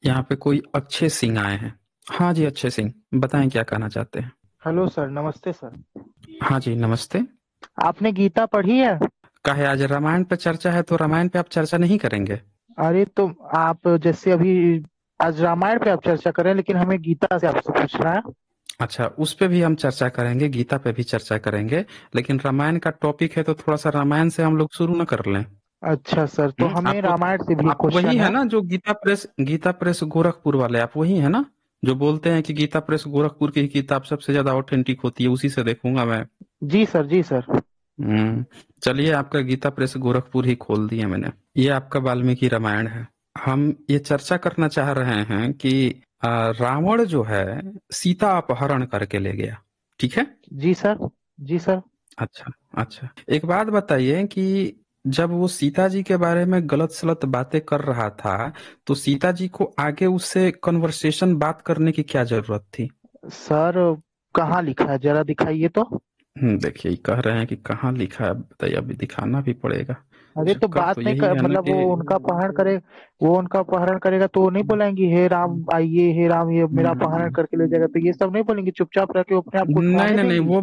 यहाँ पे कोई अच्छे सिंह आए हैं। हाँ जी, अच्छे सिंह, बताएं क्या कहना चाहते हैं। हेलो सर, नमस्ते सर। हाँ जी, नमस्ते। आपने गीता पढ़ी है? काहे, आज रामायण पे चर्चा है तो रामायण पे आप चर्चा नहीं करेंगे? अरे तो आप जैसे अभी आज रामायण पे आप चर्चा करें, लेकिन हमें गीता से आपसे पूछना है। अच्छा, उस पे भी हम चर्चा करेंगे, गीता पे भी चर्चा करेंगे, लेकिन रामायण का टॉपिक है तो थोड़ा सा रामायण से हम लोग शुरू न कर लें? अच्छा सर, तो हमें आपको, रामायण से भी एक आप वही क्वेश्चन है है। ना जो गीता प्रेस गोरखपुर वाले, आप वही है ना जो बोलते हैं कि गीता प्रेस गोरखपुर की किताब सबसे ज्यादा ऑथेंटिक होती है, उसी से देखूंगा मैं। जी सर, जी सर। हम्म। चलिए, आपका गीता प्रेस गोरखपुर ही खोल दिया मैंने। ये आपका वाल्मीकि रामायण है। हम ये चर्चा करना चाह रहे हैं कि रावण जो है सीता अपहरण करके ले गया, ठीक है? जी सर। जी सर। अच्छा। अच्छा, एक बात बताइए कि जब वो सीता जी के बारे में गलत सलत बातें कर रहा था, तो सीता जी को आगे उससे कन्वर्सेशन बात करने की क्या जरूरत थी? सर, कहाँ लिखा है, जरा दिखाइए तो। देखिए, कह रहे हैं कि कहाँ लिखा है, बताइए, अभी दिखाना भी पड़ेगा। अरे तो चक्कर बात तो नहीं यही कर, है ना मतलब कि वो उनका अपहरण करेगा तो वो नहीं बोलेंगी हे राम आइए, हे राम ये मेरा अपहरण हम्म, करके ले जाएगा, तो ये सब नहीं बोलेंगी, चुपचाप रह के वो अपने आप को नहीं खाने नहीं नहीं, देंगी। वो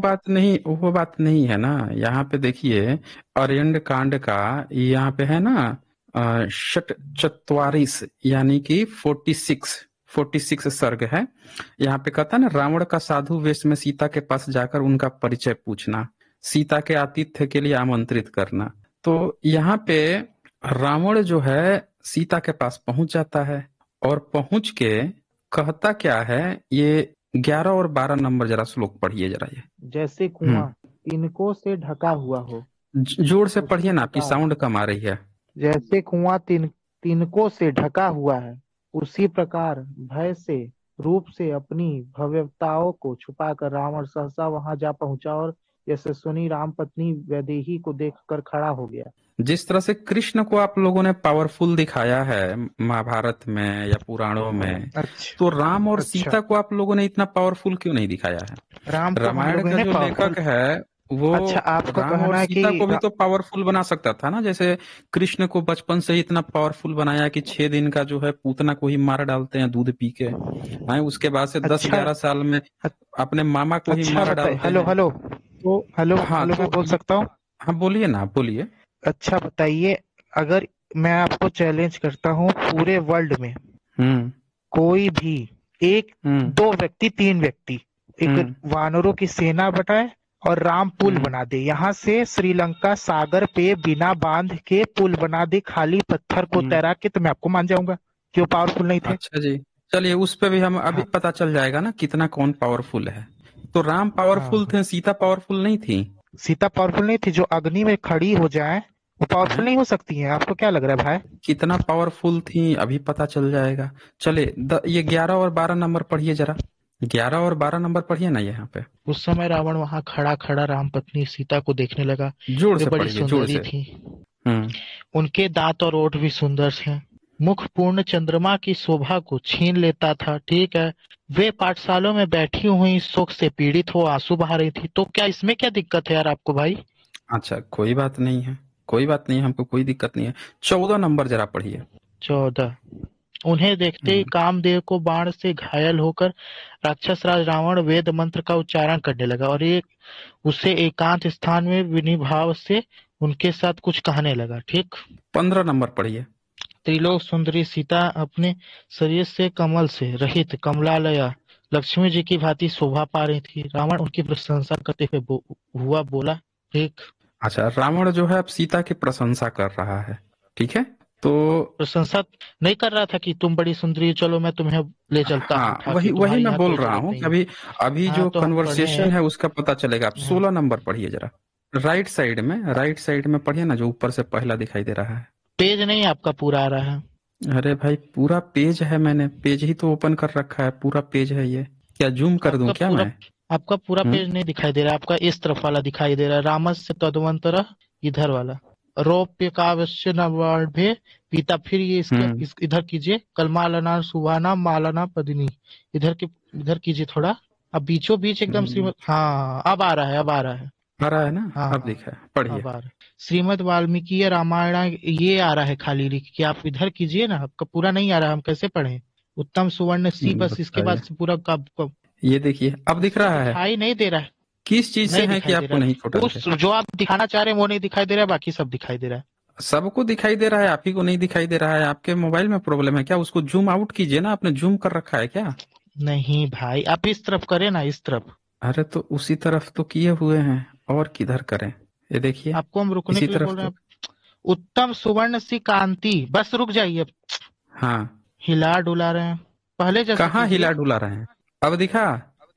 बात नहीं है ना। यहाँ पे देखिए, अरण्य कांड का यहाँ पे है ना, षट चत्वारिश यानी कि 46 सर्ग है। यहाँ पे कहता है ना, रावण का साधु वेश में सीता के पास जाकर उनका परिचय पूछना, सीता के आतिथ्य के लिए आमंत्रित करना। तो यहाँ पे रावण जो है सीता के पास पहुंच जाता है, और पहुंच के कहता क्या है, ये 11 और 12 नंबर जरा श्लोक पढ़िए जरा ये। जैसे हम्म। कुआं तिनकों से ढका हुआ हो, जोर से उसी पढ़िए ना, आपकी प्रकार। साउंड कम आ रही है। जैसे कुआं तिनकों से ढका हुआ है, उसी प्रकार भय से रूप से अपनी भव्यताओं को छुपाकर रावण सहसा वहां जा पहुंचा और यशस्विनी राम पत्नी वैदेही को देखकर खड़ा हो गया। जिस तरह से कृष्ण को आप लोगों ने पावरफुल दिखाया है महाभारत में या पुराणों में, अच्छा। तो राम और अच्छा। सीता को आप लोगों ने इतना पावरफुल क्यों नहीं दिखाया है? राम को हम रामायण लोगों का ने जो पावरफुल। लेखक है वो अच्छा, आपका राम और कहना है कि सीता को भी तो पावरफुल बना सकता था ना। जैसे कृष्ण को बचपन से ही इतना पावरफुल बनाया कि 6 दिन का जो है पूतना को ही मार डालते हैं दूध पी के। हाँ, उसके बाद से दस अच्छा। ग्यारह साल में अपने मामा को ही अच्छा मार बताइए। डालते हेलो हैं। हेलो। तो हेलो हाँ, हेलो, मैं तो बोल ये, सकता हूँ? हाँ बोलिए ना, आप बोलिए। अच्छा बताइए। अगर मैं आपको चैलेंज करता हूँ, पूरे वर्ल्ड में हम्म। कोई भी एक, हम्म। दो व्यक्ति, तीन व्यक्ति एक हम्म। वानरों की सेना बनाए और राम पुल हम्म। बना दे, यहाँ से श्रीलंका सागर पे बिना बांध के पुल बना दे, खाली पत्थर को हम्म। तैरा के, तो मैं आपको मान जाऊंगा कि वो पावरफुल नहीं थे। अच्छा जी, चलिए उस पे भी हम अभी हाँ। पता चल जाएगा ना कितना कौन पावरफुल है। तो राम हाँ पावरफुल हाँ। थे, सीता पावरफुल नहीं थी? सीता पावरफुल नहीं थी? जो अग्नि में खड़ी हो जाए वो पावरफुल हैं? नहीं हो सकती है? आपको क्या लग रहा है भाई? कितना पावरफुल थी अभी पता चल जाएगा। चले, ये 11 और 12 नंबर पढ़िए जरा। 11 और 12 नंबर पढ़िए ना यहाँ पे। उस समय रावण वहां खड़ा खड़ा राम पत्नी सीता को देखने लगा। जोर वे से बड़ी पढ़िए, जोर सुंदरी से। थी। हम्म। उनके दांत और ओठ भी सुंदर थे। मुख पूर्ण चंद्रमा की शोभा को छीन लेता था, ठीक है। वे पाठशालों में बैठी हुई शोक से पीड़ित हो आंसू बहा रही थी, तो क्या इसमें क्या दिक्कत है यार आपको भाई? अच्छा, कोई बात नहीं है, कोई बात नहीं है, हमको कोई दिक्कत नहीं है। 14 नंबर जरा पढ़िए। 14। उन्हें देखते ही हम्म। कामदेव को बाण से घायल होकर राक्षस राज रावण वेद मंत्र का उच्चारण करने लगा और एक उसे एकांत स्थान में विनय भाव से उनके साथ कुछ कहने लगा, ठीक। 15 नंबर पढ़िए। त्रिलोक सुंदरी सीता अपने शरीर से कमल से रहित कमलालया लक्ष्मी जी की भांति शोभा पा रही थी। रावण उनकी प्रशंसा करते हुए हुआ बोला, ठीक। अच्छा, रावण जो है अब सीता की प्रशंसा कर रहा है, ठीक है। तो प्रशंसा नहीं कर रहा था कि तुम बड़ी सुंदरी हो, चलो मैं तुम्हें ले चलता हूँ हाँ, उठा के, वही वही तुम्हारे मैं यहाँ बोल कोई रहा जगह हूँ नहीं कि है। अभी अभी हाँ जो तो हम पढ़े कन्वर्सेशन हैं। है उसका पता चलेगा। आप हाँ। 16 नंबर पढ़िए जरा। राइट साइड में पढ़िए ना, जो ऊपर से पहला दिखाई दे रहा है। पेज नहीं आपका पूरा आ रहा है? अरे भाई, पूरा पेज है, मैंने पेज ही तो ओपन कर रखा है, पूरा पेज है ये। क्या जूम कर दूं आपका क्या पूरा मैं? आपका पूरा हम्म। पेज नहीं दिखाई दे रहा है, आपका इस तरफ वाला दिखाई दे रहा है, रामस्य तदवंतर इधर वाला। रौप्य काव्य नवाढ़े पीता, फिर ये हम्म। इधर कीजिए, कलमालना सुहाना मालना पदिनी, इधर के इधर कीजिए थोड़ा। अब बीचों बीच एकदम हम्म। श्रीमद, हाँ अब आ रहा है, अब आ रहा है। आ रहा है ना? हाँ अब हाँ। दिखा है, पढ़िए। अब आ रहा है। श्रीमद वाल्मीकि रामायण ये आ रहा है खाली लिख के, आप इधर कीजिए ना, आपका पूरा नहीं आ रहा, हम कैसे पढ़े? उत्तम सुवर्ण सी, बस इसके बाद बताइए। से पूरा कब ये देखिए अब दिख इसमें रहा है। दिखाई नहीं दे रहा है। किस चीज से नहीं है कि दिखाई दे आपको रहा नहीं छोटा है, दिखे? उस जो आप दिखाना चाह रहे हैं वो नहीं दिखाई दे रहा है, बाकी सब दिखाई दे रहा है। सबको दिखाई दे रहा है, आप ही को नहीं दिखाई दे रहा है। आपके मोबाइल में प्रॉब्लम है क्या? उसको जूम आउट कीजिए ना, आपने जूम कर रखा है क्या? नहीं भाई, आप इस तरफ करें ना, इस तरफ। अरे तो उसी तरफ तो किए हुए हैं, और किधर करें? ये देखिए, आपको हम रुकने इसी के लिए तरफ बोल रहे तो। हैं। उत्तम सुवर्ण सी कांति, बस रुक जाइए। हाँ। हिला डुला रहे हैं, पहले जैसा कहाँ कीजिए। हिला डुला रहे हैं? अब दिखा?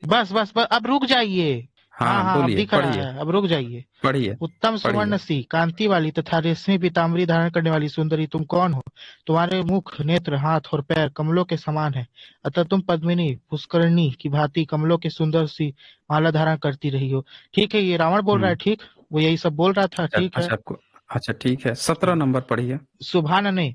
बस बस बस, अब रुक जाइए। हाँ हाँ हाँ, अब बोलिए, दिख रहा पढ़िए। है, अब रुक जाइए। पढ़िए। उत्तम पढ़िए। सुवर्ण सी कांति वाली तथा रेशमी पीताम्बरी धारण करने वाली सुंदरी, तुम कौन हो? तुम्हारे मुख, नेत्र, हाथ और पैर कमलों के समान है, अतः तुम पद्मिनी पुष्करणी की भांति कमलों की सुंदर सी माला धारण करती रही हो। ठीक है, ये रावण बोल रहा है, हम्म। ठीक। वो यही सब बोल रहा था, अच्छा ठीक है। अच्छा, आपको अच्छा ठीक है, 17 हाँ। नंबर पढ़िए। सुभान ने,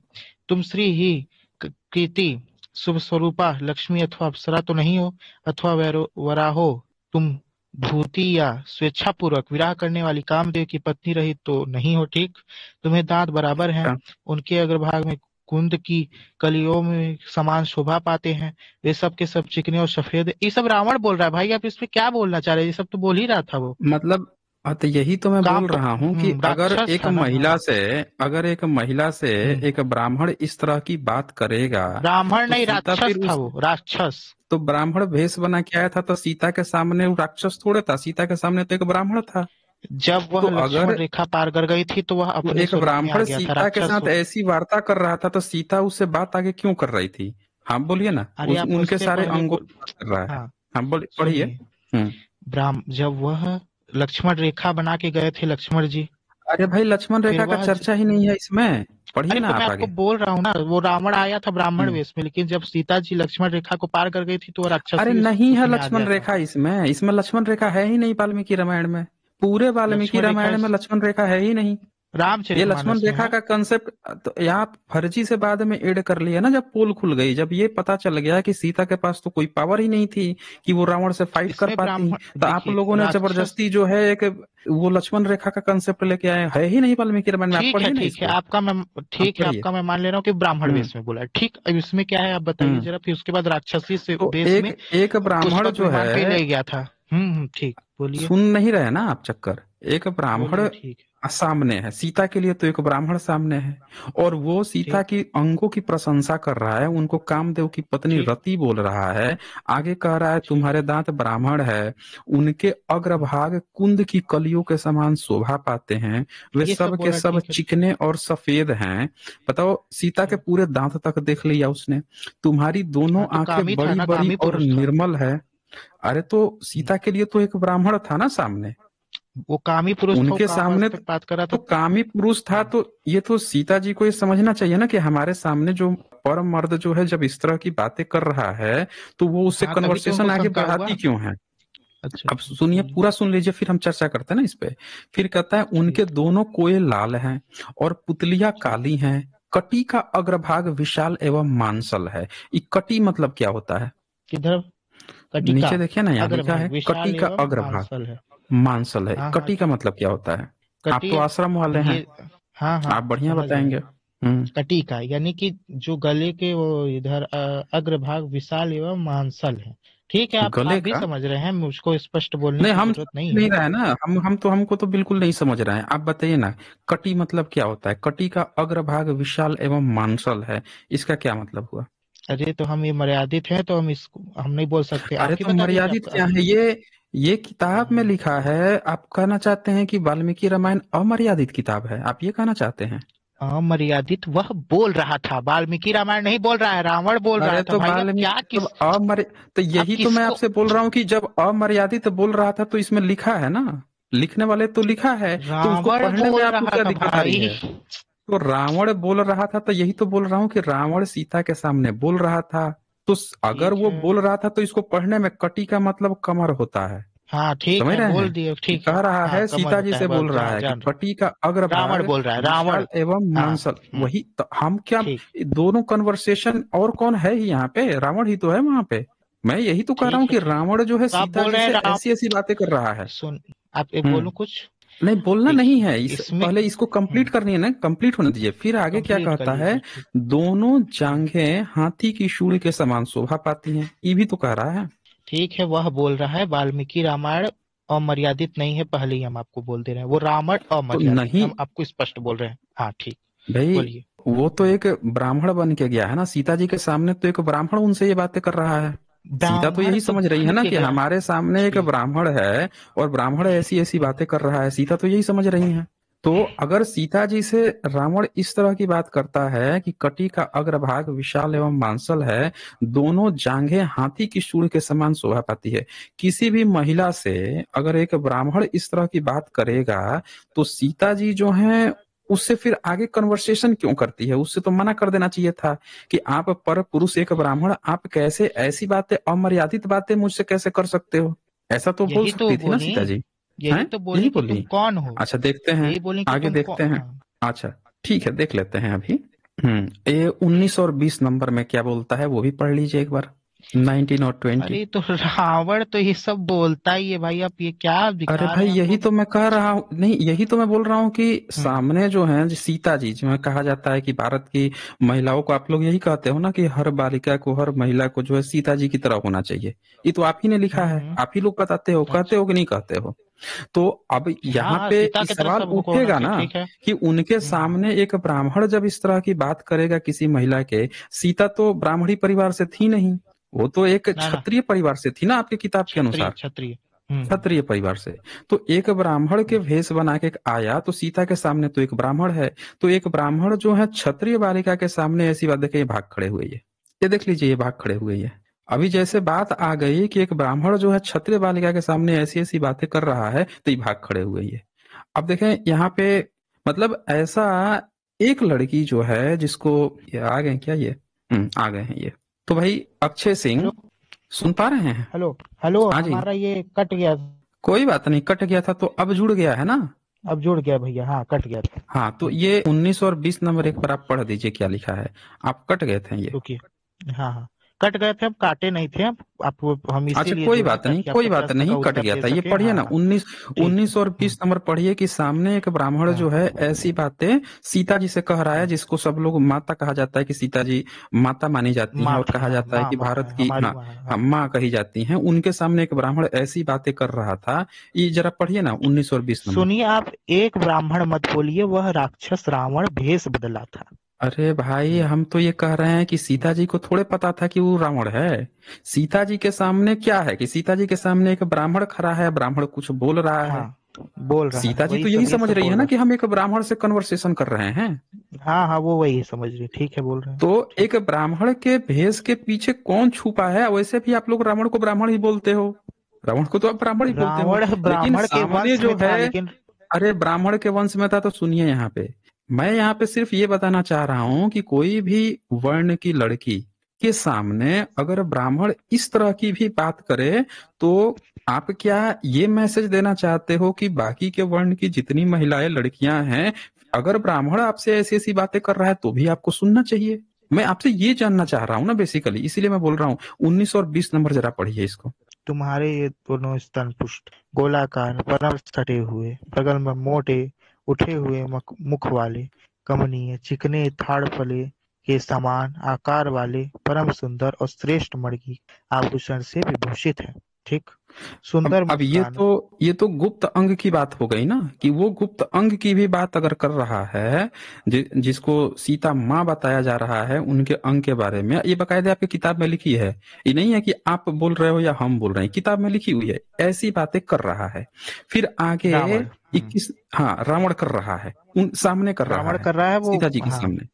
तुम श्री ही कीर्ति शुभ स्वरूपा लक्ष्मी अथवा अप्सरा तो नहीं हो, अथवा वराहो तुम भूति या स्वेच्छापूर्वक विवाह करने वाली कामदेव की पत्नी रही तो नहीं हो, ठीक। तुम्हें दांत बराबर हैं, अच्छा। उनके अग्रभाग में कुंद की कलियों में समान शोभा पाते हैं, वे सब के सब चिकने और सफेद। ये सब रावण बोल रहा है भाई, आप इसमें क्या बोलना चाह रहे हैं? ये सब तो बोल ही रहा था वो। मतलब तो यही तो मैं बोल रहा हूँ कि अगर राक्षस एक था ना, हाँ। महिला से अगर एक महिला से हम्म। एक ब्राह्मण इस तरह की बात करेगा, ब्राह्मण तो नहीं, सीता राक्षस फिर था उस वो, राक्षस। तो ब्राह्मण भेष बना के आया था, तो सीता के सामने वो राक्षस थोड़े था, सीता के सामने तो एक ब्राह्मण था। जब तो वह लक्ष्मण अगर रेखा पार कर गई थी तो वह वो अपने एक स्वरूप में आ ब्राह्मण गया था, सीता के राक्षस साथ ऐसी वार्ता कर रहा था, तो सीता उससे बात आगे क्यों कर रही थी? हाँ बोलिए ना, अरे आप उनके उससे सारे पहले अंगों बोल। की बात कर रहा है। हाँ, हाँ बोलिए, पढ़िए। सुनिए। हम्म। जब वह लक्ष्मण रेखा बना के गए थे लक्ष्मण जी, अरे भाई, लक्ष्मण फिर रेखा का वह चर्चा ही नहीं है इसमें। पढ़िए अरे ना तो मैं आप आपको आगे। बोल रहा हूँ ना, वो रावण आया था ब्राह्मण हम्म। वेश में, लेकिन जब सीता जी लक्ष्मण रेखा को पार कर गई थी तो वो अरे राक्षसी नहीं है उसी में आ लक्ष्मण गया था। रेखा इसमें, इसमें लक्ष्मण रेखा है ही नहीं वाल्मीकि रामायण में। पूरे वाल्मीकि लक्ष्मण रेखा रामायण में लक्ष्मण रेखा है ही नहीं। ये लक्ष्मण रामचरितमानस में रेखा है। का कंसेप्ट तो यहाँ फर्जी से बाद में ऐड कर लिया ना, जब पोल खुल गई, जब ये पता चल गया कि सीता के पास तो कोई पावर ही नहीं थी कि वो रावण से फाइट कर इसमें पाती, ब्राह्मण तो आप देखिए, लोगों ने राक्षस। जबरदस्ती जो है एक वो लक्ष्मण रेखा का कंसेप्ट लेके आए, है ही नहीं वाल्मीकि रामायण में। आप ठीक है पढ़िए ना ठीक है, इसको। आपका मैं आप ठीक है, पढ़िए। आपका मैं मान ले रहा हूँ कि ब्राह्मण हम्म। वेश में बोला है, ठीक। अब इसमें क्या है आप बताइए हम्म। जरा, फिर उसके बाद राक्षसी से तो वेश एक में एक ब्राह्मण पुष्पक जो विमान पे है, ले गया था। ठीक, बोलिए। सुन नहीं रहे ना आप चक्कर। एक ब्राह्मण बोलिए, ठीक है। सामने है सीता के लिए, तो एक ब्राह्मण सामने है, और वो सीता ठीक की अंगों की प्रशंसा कर रहा है, उनको कामदेव की पत्नी ठीक रति बोल रहा है। आगे कह रहा है ठीक। तुम्हारे दांत ब्राह्मण है, उनके हम्म, अग्रभाग कुंद की कलियों के समान शोभा पाते हैं, वे ये सब सब के बोला, सब ठीक है ठीक। चिकने और सफेद हैं। बताओ, सीता के ठीक। पूरे दांत तक देख लिया उसने। तुम्हारी दोनों हाँ तो आंखें कामी था बड़ी ना, बड़ी कामी और पुरुष था। निर्मल है। अरे तो हम्म, सीता के लिए तो एक ब्राह्मण था ना सामने, वो कामी पुरुष था, वो उनके काम अर्थ सामने तक बात कर रहा तो था। कामी पुरुष था। हाँ तो ये तो सीता जी को ये समझना चाहिए ना कि हमारे सामने जो परम मर्द जो है, जब इस तरह की बातें कर रहा है, तो वो उससे हाँ, तभी तो उनको कन्वर्सेशन आगे शंका हुआ। बढ़ाती क्यों है? अच्छा अब अच्छा, सुनिए, बोलिए। पूरा सुन लीजिए, फिर हम चर्चा करते हैं ना इस पे। फिर कहता है उनके ठीक दोनों कोए लाल हैं और पुतलियां ठीक। काली हैं, कटी का अग्रभाग विशाल एवं मांसल है। ये कटी मतलब क्या होता है? किधर? कटिका। नीचे देखिए ना, यहाँ लिखा अग्रभाग है कटी विशाल का एवं अग्रभाग मांसल है। मांसल है। हाँ हाँ, कटी का ठीक। मतलब क्या होता है? आप कटी, तो आश्रम वाले हैं, ये, हाँ हाँ, आप बढ़िया समझ रहे बताएंगे। हैं। कटी का यानी कि जो गले के वो इधर अग्रभाग विशाल एवं मांसल है। ठीक है, आप गले भी का? समझ रहे हैं, मुझको स्पष्ट बोलने नहीं, की हम जरूरत समझ नहीं नहीं है। रहे हैं ना, हमको तो बिल्कुल नहीं समझ रहे हैं। आप बताइए ना, कटी मतलब क्या होता है? कटी का अग्रभाग विशाल एवं मांसल है, इसका क्या मतलब हुआ? अरे तो हम ये मर्यादित हैं, तो हम नहीं बोल सकते, अरे आप ही तो बता दीजिए मर्यादित आपका। क्या है? ये किताब में लिखा है। आप कहना चाहते हैं कि वाल्मीकि रामायण अमर्यादित किताब है, आप ये कहना चाहते हैं? अमर्यादित वह बोल रहा था, वाल्मीकि रामायण नहीं बोल रहा है, रावण बोल रहा अरे था तो भाई। अब क्या, वाल्मीकि किस, जब तो अब यही तो मैं किसको? आपसे बोल रहा हूँ कि जब अमर्यादित बोल रहा था तो इसमें लिखा है ना, लिखने वाले तो लिखा है, तो उसको रावण पढ़ने में बोल आपको रहा क्या था दिक्कत आ रही भाई। है? तो रावण बोल रहा था, तो यही तो बोल रहा हूँ कि रावण सीता के सामने बोल रहा था। तो अगर ठीक वो है। बोल रहा था तो इसको पढ़ने में कटी का मतलब कमर होता है। हाँ ठीक समझ है, रहे बोल हैं? दिए, कि ठीक है। कह रहा हाँ, है, कमर सीता जी होता है, से बस बोल रहा जान है कि जान कटी का रावण अग्रभाग बोल रहा है, रावण। विशाल एवं हाँ। मांसल। वही तो हम क्या, ठीक। दोनों कन्वर्सेशन, और कौन है ही यहाँ पे? रावण ही तो है वहां पे। मैं यही तो कह रहा ठीक हूँ है कि ठीक है। रावण जो है तो आप सीता बोल जी रहे हैं से राम, ऐसी ऐसी बातें कर रहा है। सुन, आप एक हम्म। बोलूं कुछ? नहीं बोलना नहीं देखिए है, इसमें पहले इसको कंप्लीट करनी है ना, कंप्लीट होने दीजिए, फिर आगे क्या कंप्लीट कर कहता है। लीजिए, ठीक। दोनों हम्म, जांघें हाथी की सूंड के समान शोभा पाती हैं, ये भी तो कह रहा है। ठीक है, वह बोल रहा है वाल्मीकि रामायण अमर्यादित नहीं है, पहले ही हम आपको बोल दे रहे हैं, वो रामायण तो अमर्यादित है, नहीं हम आपको स्पष्ट बोल रहे हैं। हाँ ठीक, भाई, बोलिए। वो तो एक ब्राह्मण बन के गया है ना सीता जी के सामने, तो एक ब्राह्मण उनसे ये बातें कर रहा है। सीता तो ब्राह्मण यही तो समझ रही है बन ना के कि गया है। हमारे सामने एक जी। ब्राह्मण है और ब्राह्मण ऐसी ऐसी बातें कर रहा है, सीता तो यही समझ रही है। तो अगर सीता जी से रावण इस तरह की बात करता है कि कटी का अग्रभाग विशाल एवं मांसल है, दोनों जांघें हाथी की सूंड के समान शोभा पाती है, किसी भी महिला से अगर एक ब्राह्मण इस तरह की बात करेगा, तो सीता जी जो है उससे फिर आगे कन्वर्सेशन क्यों करती है, उससे तो मना कर देना चाहिए था कि आप पर पुरुष एक ब्राह्मण, आप कैसे ऐसी बातें, अमर्यादित बातें मुझसे कैसे कर सकते हो, ऐसा तो बोल यही तो सकती थी ना बोली, सीता जी। यही हैं, तो यही बोली कि तुम बोली। कौन हो। अच्छा देखते हैं, यही बोली कि आगे तुम देखते कौन, हैं। हाँ। अच्छा ठीक है, देख लेते हैं अभी। ये 19 और 20 नंबर में क्या बोलता है वो भी पढ़ लीजिए एक बार, 19 और 20। अरे तो रावण तो ये सब बोलता ही है भाई, आप ये क्या अरे दिखा रहे भाई हैं यही हमको। तो मैं कह रहा हूँ, नहीं यही तो मैं बोल रहा हूँ कि हम्म सामने जो है सीता जी, जो है कहा जाता है कि भारत की महिलाओं को, आप लोग यही कहते हो ना कि हर बालिका को, हर महिला को जो है सीता जी की तरह होना चाहिए, ये तो आप ही ने लिखा है, हम्म। आप ही लोग बताते हो, कहते अच्छा। हो कि नहीं कहते हो। तो अब हाँ यहाँ हाँ, पे सीता की इस तरह सवाल सबको होना उठेगा चाहिए, ना ठीक है। कि उनके हम्म। सामने एक ब्राह्मण जब इस तरह की बात करेगा किसी महिला के, सीता तो ब्राह्मणी परिवार से थी नहीं, वो तो एक ना ना, क्षत्रिय परिवार से थी ना आपकी किताब के क्षत्रिय अनुसार, क्षत्रिय। क्षत्रिय परिवार से। तो एक ब्राह्मण के भेष बना के आया तो सीता के सामने तो एक ब्राह्मण है, तो एक ब्राह्मण जो है क्षत्रिय बालिका के सामने ऐसी बात देखे, ये भाग खड़े हुए, ये देख लीजिए, ये भाग खड़े हुए ये। अभी जैसे बात आ गई कि एक ब्राह्मण जो है क्षत्रिय बालिका के सामने ऐसी ऐसी बातें कर रहा है, तो ये भाग खड़े हुए ये। अब देखें यहाँ पे, मतलब ऐसा एक लड़की जो है जिसको, ये आ गए क्या ये, आ गए हैं ये। तो भाई अक्षय सिंह, हेलो सुन पा रहे हैं? हेलो हेलो, हाँ जी। हमारा ये कट गया। कोई बात नहीं, कट गया था तो अब जुड़ गया है ना। अब जुड़ गया भैया, हाँ कट गया था। हाँ तो ये 19 और 20 नंबर एक बार आप पढ़ दीजिए क्या लिखा है, आप कट गए थे ये। रुकिए। हाँ हाँ, कट गए थे, हम काटे नहीं थे। आप हम अच्छा इसीलिए कोई जुड़े बात नहीं, ताकि आपका कोई बात प्रश्न का नहीं, कट उत्तर गया दे था, ये सके। पढ़िए हाँ ना, हाँ, 19, ठीक है। 19 और 20 नंबर पढ़िए कि सामने एक ब्राह्मण हाँ जो है ऐसी बातें सीता जी से कह रहा है, हाँ, जिसको सब लोग माता कहा जाता है कि सीता जी माता मानी जाती हैं माँ और थी, कहा हाँ जाता है माँ, कि माँ भारत है, की, हमारी हाँ माँ है, हाँ हाँ। माँ कही जाती हैं, उनके सामने एक ब्राह्मण ऐसी बातें कर रहा था। ये जरा पढ़िए ना 19 और 20 नंबर। सुनिए, आप एक ब्राह्मण मत बोलिए, वह राक्षस रावण भेष बदला था। अरे भाई हम्म, हम तो ये कह रहे हैं कि सीता जी को थोड़े पता था कि वो रावण है। सीता जी के सामने क्या है कि सीता जी के सामने एक ब्राह्मण खड़ा है, ब्राह्मण कुछ बोल रहा है, हाँ बोल रहा है, सीता जी वही तो यही सब, ये समझ सब रही है बोल ना रहा कि हम एक ब्राह्मण से कन्वर्सेशन कर रहे हैं। है। हाँ हाँ, वो वही समझ रही, ठीक है, बोल रहे हैं। तो ठीक। एक ब्राह्मण के भेष के पीछे कौन छुपा है, वैसे भी आप लोग रावण को ब्राह्मण ही बोलते हो, रावण को तो आप ब्राह्मण ही बोलते हो, रावण लेकिन ब्राह्मण के सामने वंश जो में है, था, लेकिन अरे ब्राह्मण के वंश में था तो सुनिए यहाँ पे, मैं यहाँ पे सिर्फ ये बताना चाह रहा हूँ कि कोई भी वर्ण की लड़की के सामने अगर ब्राह्मण इस तरह की भी बात करे, तो आप क्या ये मैसेज देना चाहते हो कि बाकी के वर्ण की जितनी महिलाएं लड़कियां हैं, अगर ब्राह्मण आपसे ऐसी ऐसी बातें कर रहा है तो भी आपको सुनना चाहिए? मैं आपसे ये जानना चाह रहा हूँ ना बेसिकली, इसीलिए मैं बोल रहा हूँ। 19 और 20 नंबर जरा पढ़िए इसको। तुम्हारे ये दोनों स्तन पुष्ट, गोलाकार, परम सटे हुए, बगल में मोटे उठे हुए मुख वाले, कमनीय चिकने थाड़ फले के समान आकार वाले, परम सुंदर और श्रेष्ठ मणि आभूषण से विभूषित है। ठीक। सुंदर अब ये मुस्कान। तो, ये तो गुप्त अंग की बात हो गई ना, कि वो गुप्त अंग की भी बात अगर कर रहा है, जिसको सीता माँ बताया जा रहा है, उनके अंग के बारे में, ये बकायदे आपकी किताब में लिखी है, ये नहीं है कि आप बोल रहे हो या हम बोल रहे हैं, किताब में लिखी हुई है, ऐसी बातें कर रहा है। फिर आगे रावण। 21, हाँ रावण कर रहा है, उन सामने कर रहा रावण है, कर रहा है वो, सीता जी के हाँ। सामने।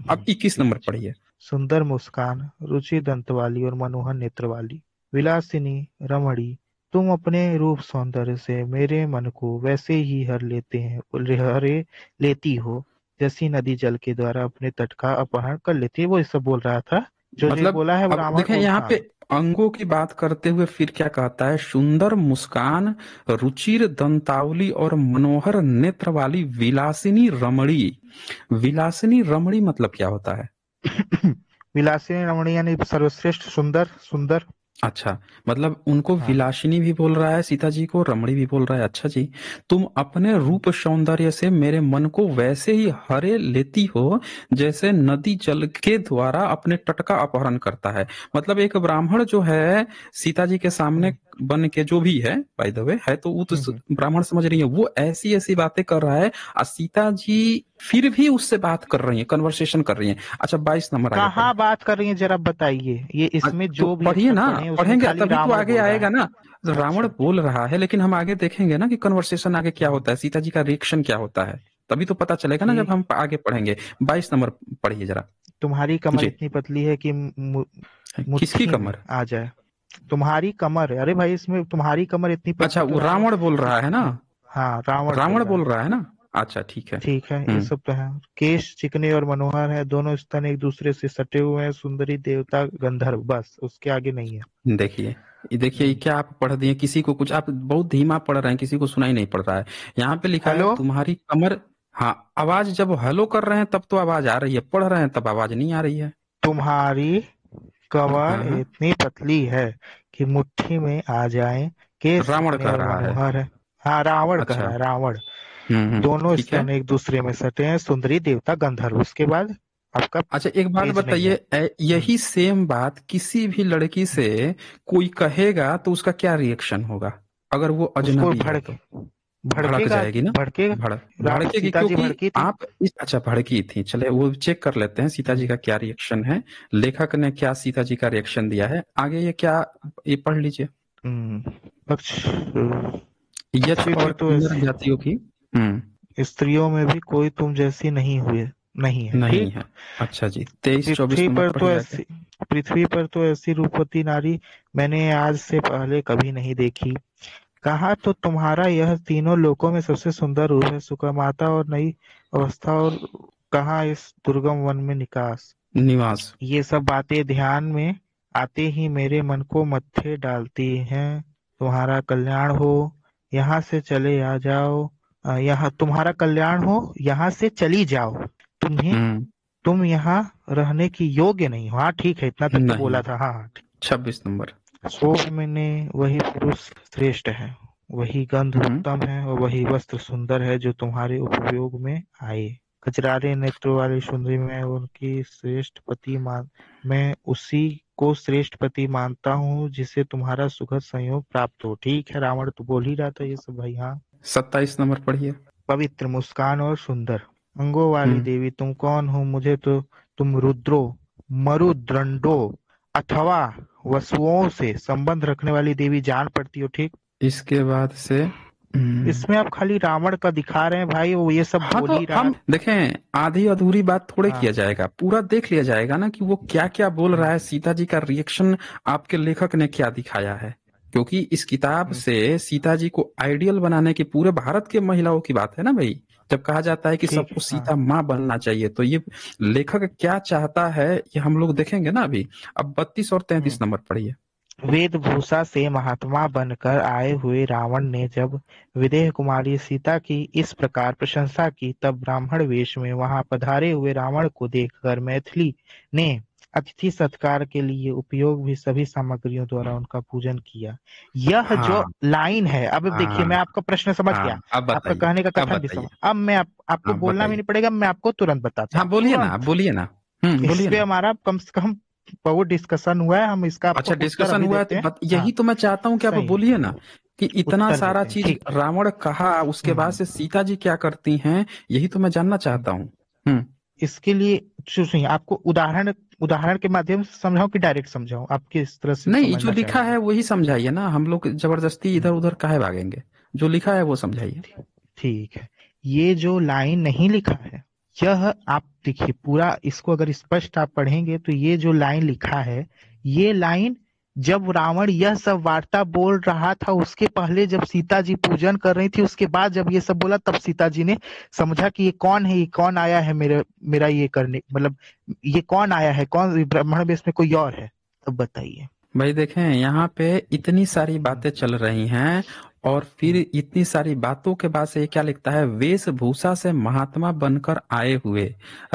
अब 21 ठीक नंबर है, ठीक। पढ़िए। सुंदर मुस्कान, रुचि दंत वाली और मनोहर नेत्र वाली, विलासिनी रमणी, तुम अपने रूप सौंदर्य से मेरे मन को वैसे ही हरे लेती हो, जैसी नदी जल के द्वारा अपने तट का अपहरण कर लेती है। वो इस सब बोल रहा था, जो जो मतलब बोला है वो अब रावण देखें वो, यहाँ पे हाँ। अंगों की बात करते हुए फिर क्या कहता है, सुंदर मुस्कान, रुचिर दंतावली और मनोहर नेत्र वाली विलासिनी रमणी। विलासिनी रमणी मतलब क्या होता है? विलासिनी रमणी यानी सर्वश्रेष्ठ, सुंदर, सुंदर। अच्छा, मतलब उनको हाँ। विलासिनी भी बोल रहा है सीता जी को, रमणी भी बोल रहा है। अच्छा जी, तुम अपने हम्म, रूप सौंदर्य से मेरे मन को वैसे ही हरे लेती हो जैसे नदी जल के द्वारा अपने तट का अपहरण करता है। मतलब एक ब्राह्मण जो है सीता जी के सामने हम्म, बन के, जो भी है बाय द वे है, तो वो तो हम्म। ब्राह्मण समझ रही है, वो ऐसी ऐसी बातें कर रहा है और सीता जी फिर भी उससे बात कर रही है, कन्वर्सेशन कर रही है। अच्छा, 22 नंबर आगे कहाँ पढ़िए। बात कर रही है जरा बताइए, ये इसमें तो जो भी पढ़िए अक्षर ना, पढ़े हैं उसमें पढ़ेंगे खाली तभी तो रावण आगे बोल रहा आएगा है। ना। रावण अच्छा। बोल रहा है, लेकिन हम आगे देखेंगे ना कि कन्वर्सेशन आगे क्या हम्म, होता है, सीता जी का रिएक्शन क्या होता है, तभी तो पता चलेगा ना जब ठीक। हम आगे पढ़ेंगे। 22 नंबर पढ़िए जरा। तुम्हारी कमर जी। इतनी पतली है कि किसकी मुट्ठी में कमर? आ जाए। तुम्हारी कमर, अरे भाई इसमें तुम्हारी कमर इतनी अच्छा, पतली तो वो रावण रावण बोल कि, रहा है ना। हाँ रावण बोल रावण रहा बोल है। रहा है ना। अच्छा, ठीक है। ठीक है, ये हम्म। सब तो है। केश चिकने और मनोहर है, दोनों स्तन एक दूसरे से सटे हुए हैं, सुंदरी देवता गंधर्व, बस उसके आगे नहीं है। देखिए, ये हम्म। क्या आप पढ़ दिए, किसी को कुछ आप बहुत धीमा पढ़ रहे हैं, किसी को सुनाई नहीं पड़ रहा है। यहाँ पे लिखा है हेलो। तुम्हारी कमर। हाँ, आवाज जब हेलो कर रहे हैं तब तो आवाज आ रही है, पढ़ रहे हैं तब आवाज नहीं आ रही है। तुम्हारी कमर हाँ हाँ। इतनी पतली है कि मुट्ठी में आ जाए, केस रावण चिकने कह और रहा है। मनोहर है। हाँ रावण कह अच्छा। रहा है, रावण। हम्म, दोनों ठीक है। स्तन एक दूसरे में सटे हैं, सुंदरी देवता गंधर्व, उसके बाद आपका अच्छा, एक बात पेज नहीं बताइए, है। हम्म, यही सेम बात किसी भी लड़की हम्म। से कोई कहेगा तो उसका क्या रिएक्शन होगा, अगर वो उसको अजनबी है भड़क तो? भड़क भड़केगा। जाएगी ना। भड़केगा। भड़ भड़केगी, सीता जी क्योंकि भड़की थी। आप इस, अच्छा भड़की थी, चले वो चेक कर लेते हैं सीता जी हम्म, का क्या रिएक्शन है। लेखक ने क्या सीता जी का रिएक्शन दिया है, आगे ये क्या, ये पढ़ लीजिए। पक्ष यक्ष पृथ्वी और पर तो किन्नर ऐसी जातियों की। हम्म। स्त्रियों में भी कोई तुम जैसी नहीं है, नहीं ठीक। है। अच्छा जी, 23 24 पृथ्वी नंबर पर तो पढ़िए आगे। ऐसी पृथ्वी पर तो ऐसी रूपवती नारी मैंने आज से पहले कभी नहीं देखी। कहा तो तुम्हारा यह तीनों लोकों में सबसे सुंदर रूप है, सुकमाता और नई अवस्था, और कहाँ इस दुर्गम वन में निकास। निवास। ये सब बातें ध्यान में आते ही मेरे मन को मत्थे डालती हैं। तुम्हारा कल्याण हो, यहाँ से चले आ जाओ। यहाँ तुम्हारा कल्याण हो, यहाँ से चली जाओ। तुम्हें हम्म। तुम यहाँ रहने की योग्य नहीं हो। हाँ ठीक है, इतना तक तो नहीं। बोला था। हाँ हाँ। 26 नंबर। शोभ में वही पुरुष श्रेष्ठ है, वही गंध हम्म। उत्तम है, और वही वस्त्र सुंदर है जो तुम्हारे उपयोग में आए। कजरारे नेत्रों वाली सुंदरी मैं उनकी श्रेष्ठ पति मान मैं उसी को श्रेष्ठ पति मानता हूँ जिसे तुम्हारा सुखद संयोग प्राप्त हो। ठीक है, रावण तो बोल ही रहा था ये सब भाई। हाँ। 27 नंबर पढ़िए। पवित्र मुस्कान और सुंदर अंगों वाली हम्म। देवी तुम कौन हो, मुझे तो तुम रुद्रो, मरुद्रंडो अथवा वसुओं से संबंध रखने वाली देवी जान पड़ती हो, ठीक। इसके बाद से इसमें आप खाली रावण का दिखा रहे हैं भाई, वो ये सब हाँ, बोल तो ही रहा हम था। देखें, आधी अधूरी बात थोड़े हाँ। किया जाएगा, पूरा देख लिया जाएगा ना कि वो क्या क्या बोल रहा हम्म, है, सीता जी का रिएक्शन आपके लेखक ने क्या दिखाया है। क्योंकि इस किताब हम्म, से सीता जी को आइडियल बनाने की पूरे भारत के महिलाओं की बात है ना भाई। जब कहा जाता है कि ठीक सबको है। हाँ। सीता माँ बनना चाहिए, तो ये लेखक क्या चाहता है ये हम लोग देखेंगे ना अभी। अब 32 और 33 नंबर पढ़िए। वेदभूषा से महात्मा बनकर आए हुए रावण ने जब विदेह कुमारी सीता की इस प्रकार प्रशंसा की, तब ब्राह्मण वेश में वहां पधारे हुए रावण को देखकर मैथिली ने अतिथि सत्कार के लिए उपयोग भी सभी सामग्रियों द्वारा उनका पूजन किया। यह जो हाँ लाइन है, अब देखिए हाँ मैं आपका प्रश्न समझ हाँ, गया, अब आपका बताइए, कहने का अब कथन भी बताइए। समझ। अब मैं आपको हाँ, बोलना भी बताइए। नहीं पड़ेगा, मैं आपको तुरंत बताता हाँ, हूँ, बोलिए ना, तुरंत। बोलिए ना। इस बोलिए पे ना। हमारा कम से कम बहुत डिस्कशन हुआ है, हम इसका आपको अच्छा, उत्तर डिस्कशन अभी हुआ है देते तो हैं। यही हाँ तो मैं चाहता हूँ कि आप सही है, बोलिए ना कि इतना उत्तर सारा देते हैं, चीज ठीक। रावण कहा, उसके बाद हम्म, से सीता जी क्या करती हैं, यही तो मैं जानना हम्म। चाहता हूँ। हम्म। इसके लिए सुनिए, आपको उदाहरण उदाहरण के माध्यम से समझाऊं कि डायरेक्ट समझाऊं, आपकी इस तरह से नहीं, जो समझना लिखा चाहेंगे। है वही समझाइए ना, हम लोग जबरदस्ती इधर हम्म, उधर काहे भागेंगे। जो लिखा है वो समझाइए। ठीक है। ये जो लाइन नहीं लिखा है, यह आप देखिए पूरा इसको अगर स्पष्ट आप पढ़ेंगे तो ये जो लाइन लिखा है, ये लाइन जब रावण यह सब वार्ता बोल रहा था उसके पहले, जब सीता जी पूजन कर रही थी, उसके बाद जब ये सब बोला, तब सीता जी ने समझा कि ये कौन है, ये कौन आया है मेरे मेरा ये करने, मतलब ये कौन आया है, कौन ब्राह्मण वेश में कोई और है। अब बताइए। भाई देखें, यहाँ पे इतनी सारी हम्म, बातें चल रही हैं और फिर इतनी सारी बातों के बाद से ये क्या लिखता है, वेशभूषा से महात्मा बनकर आए हुए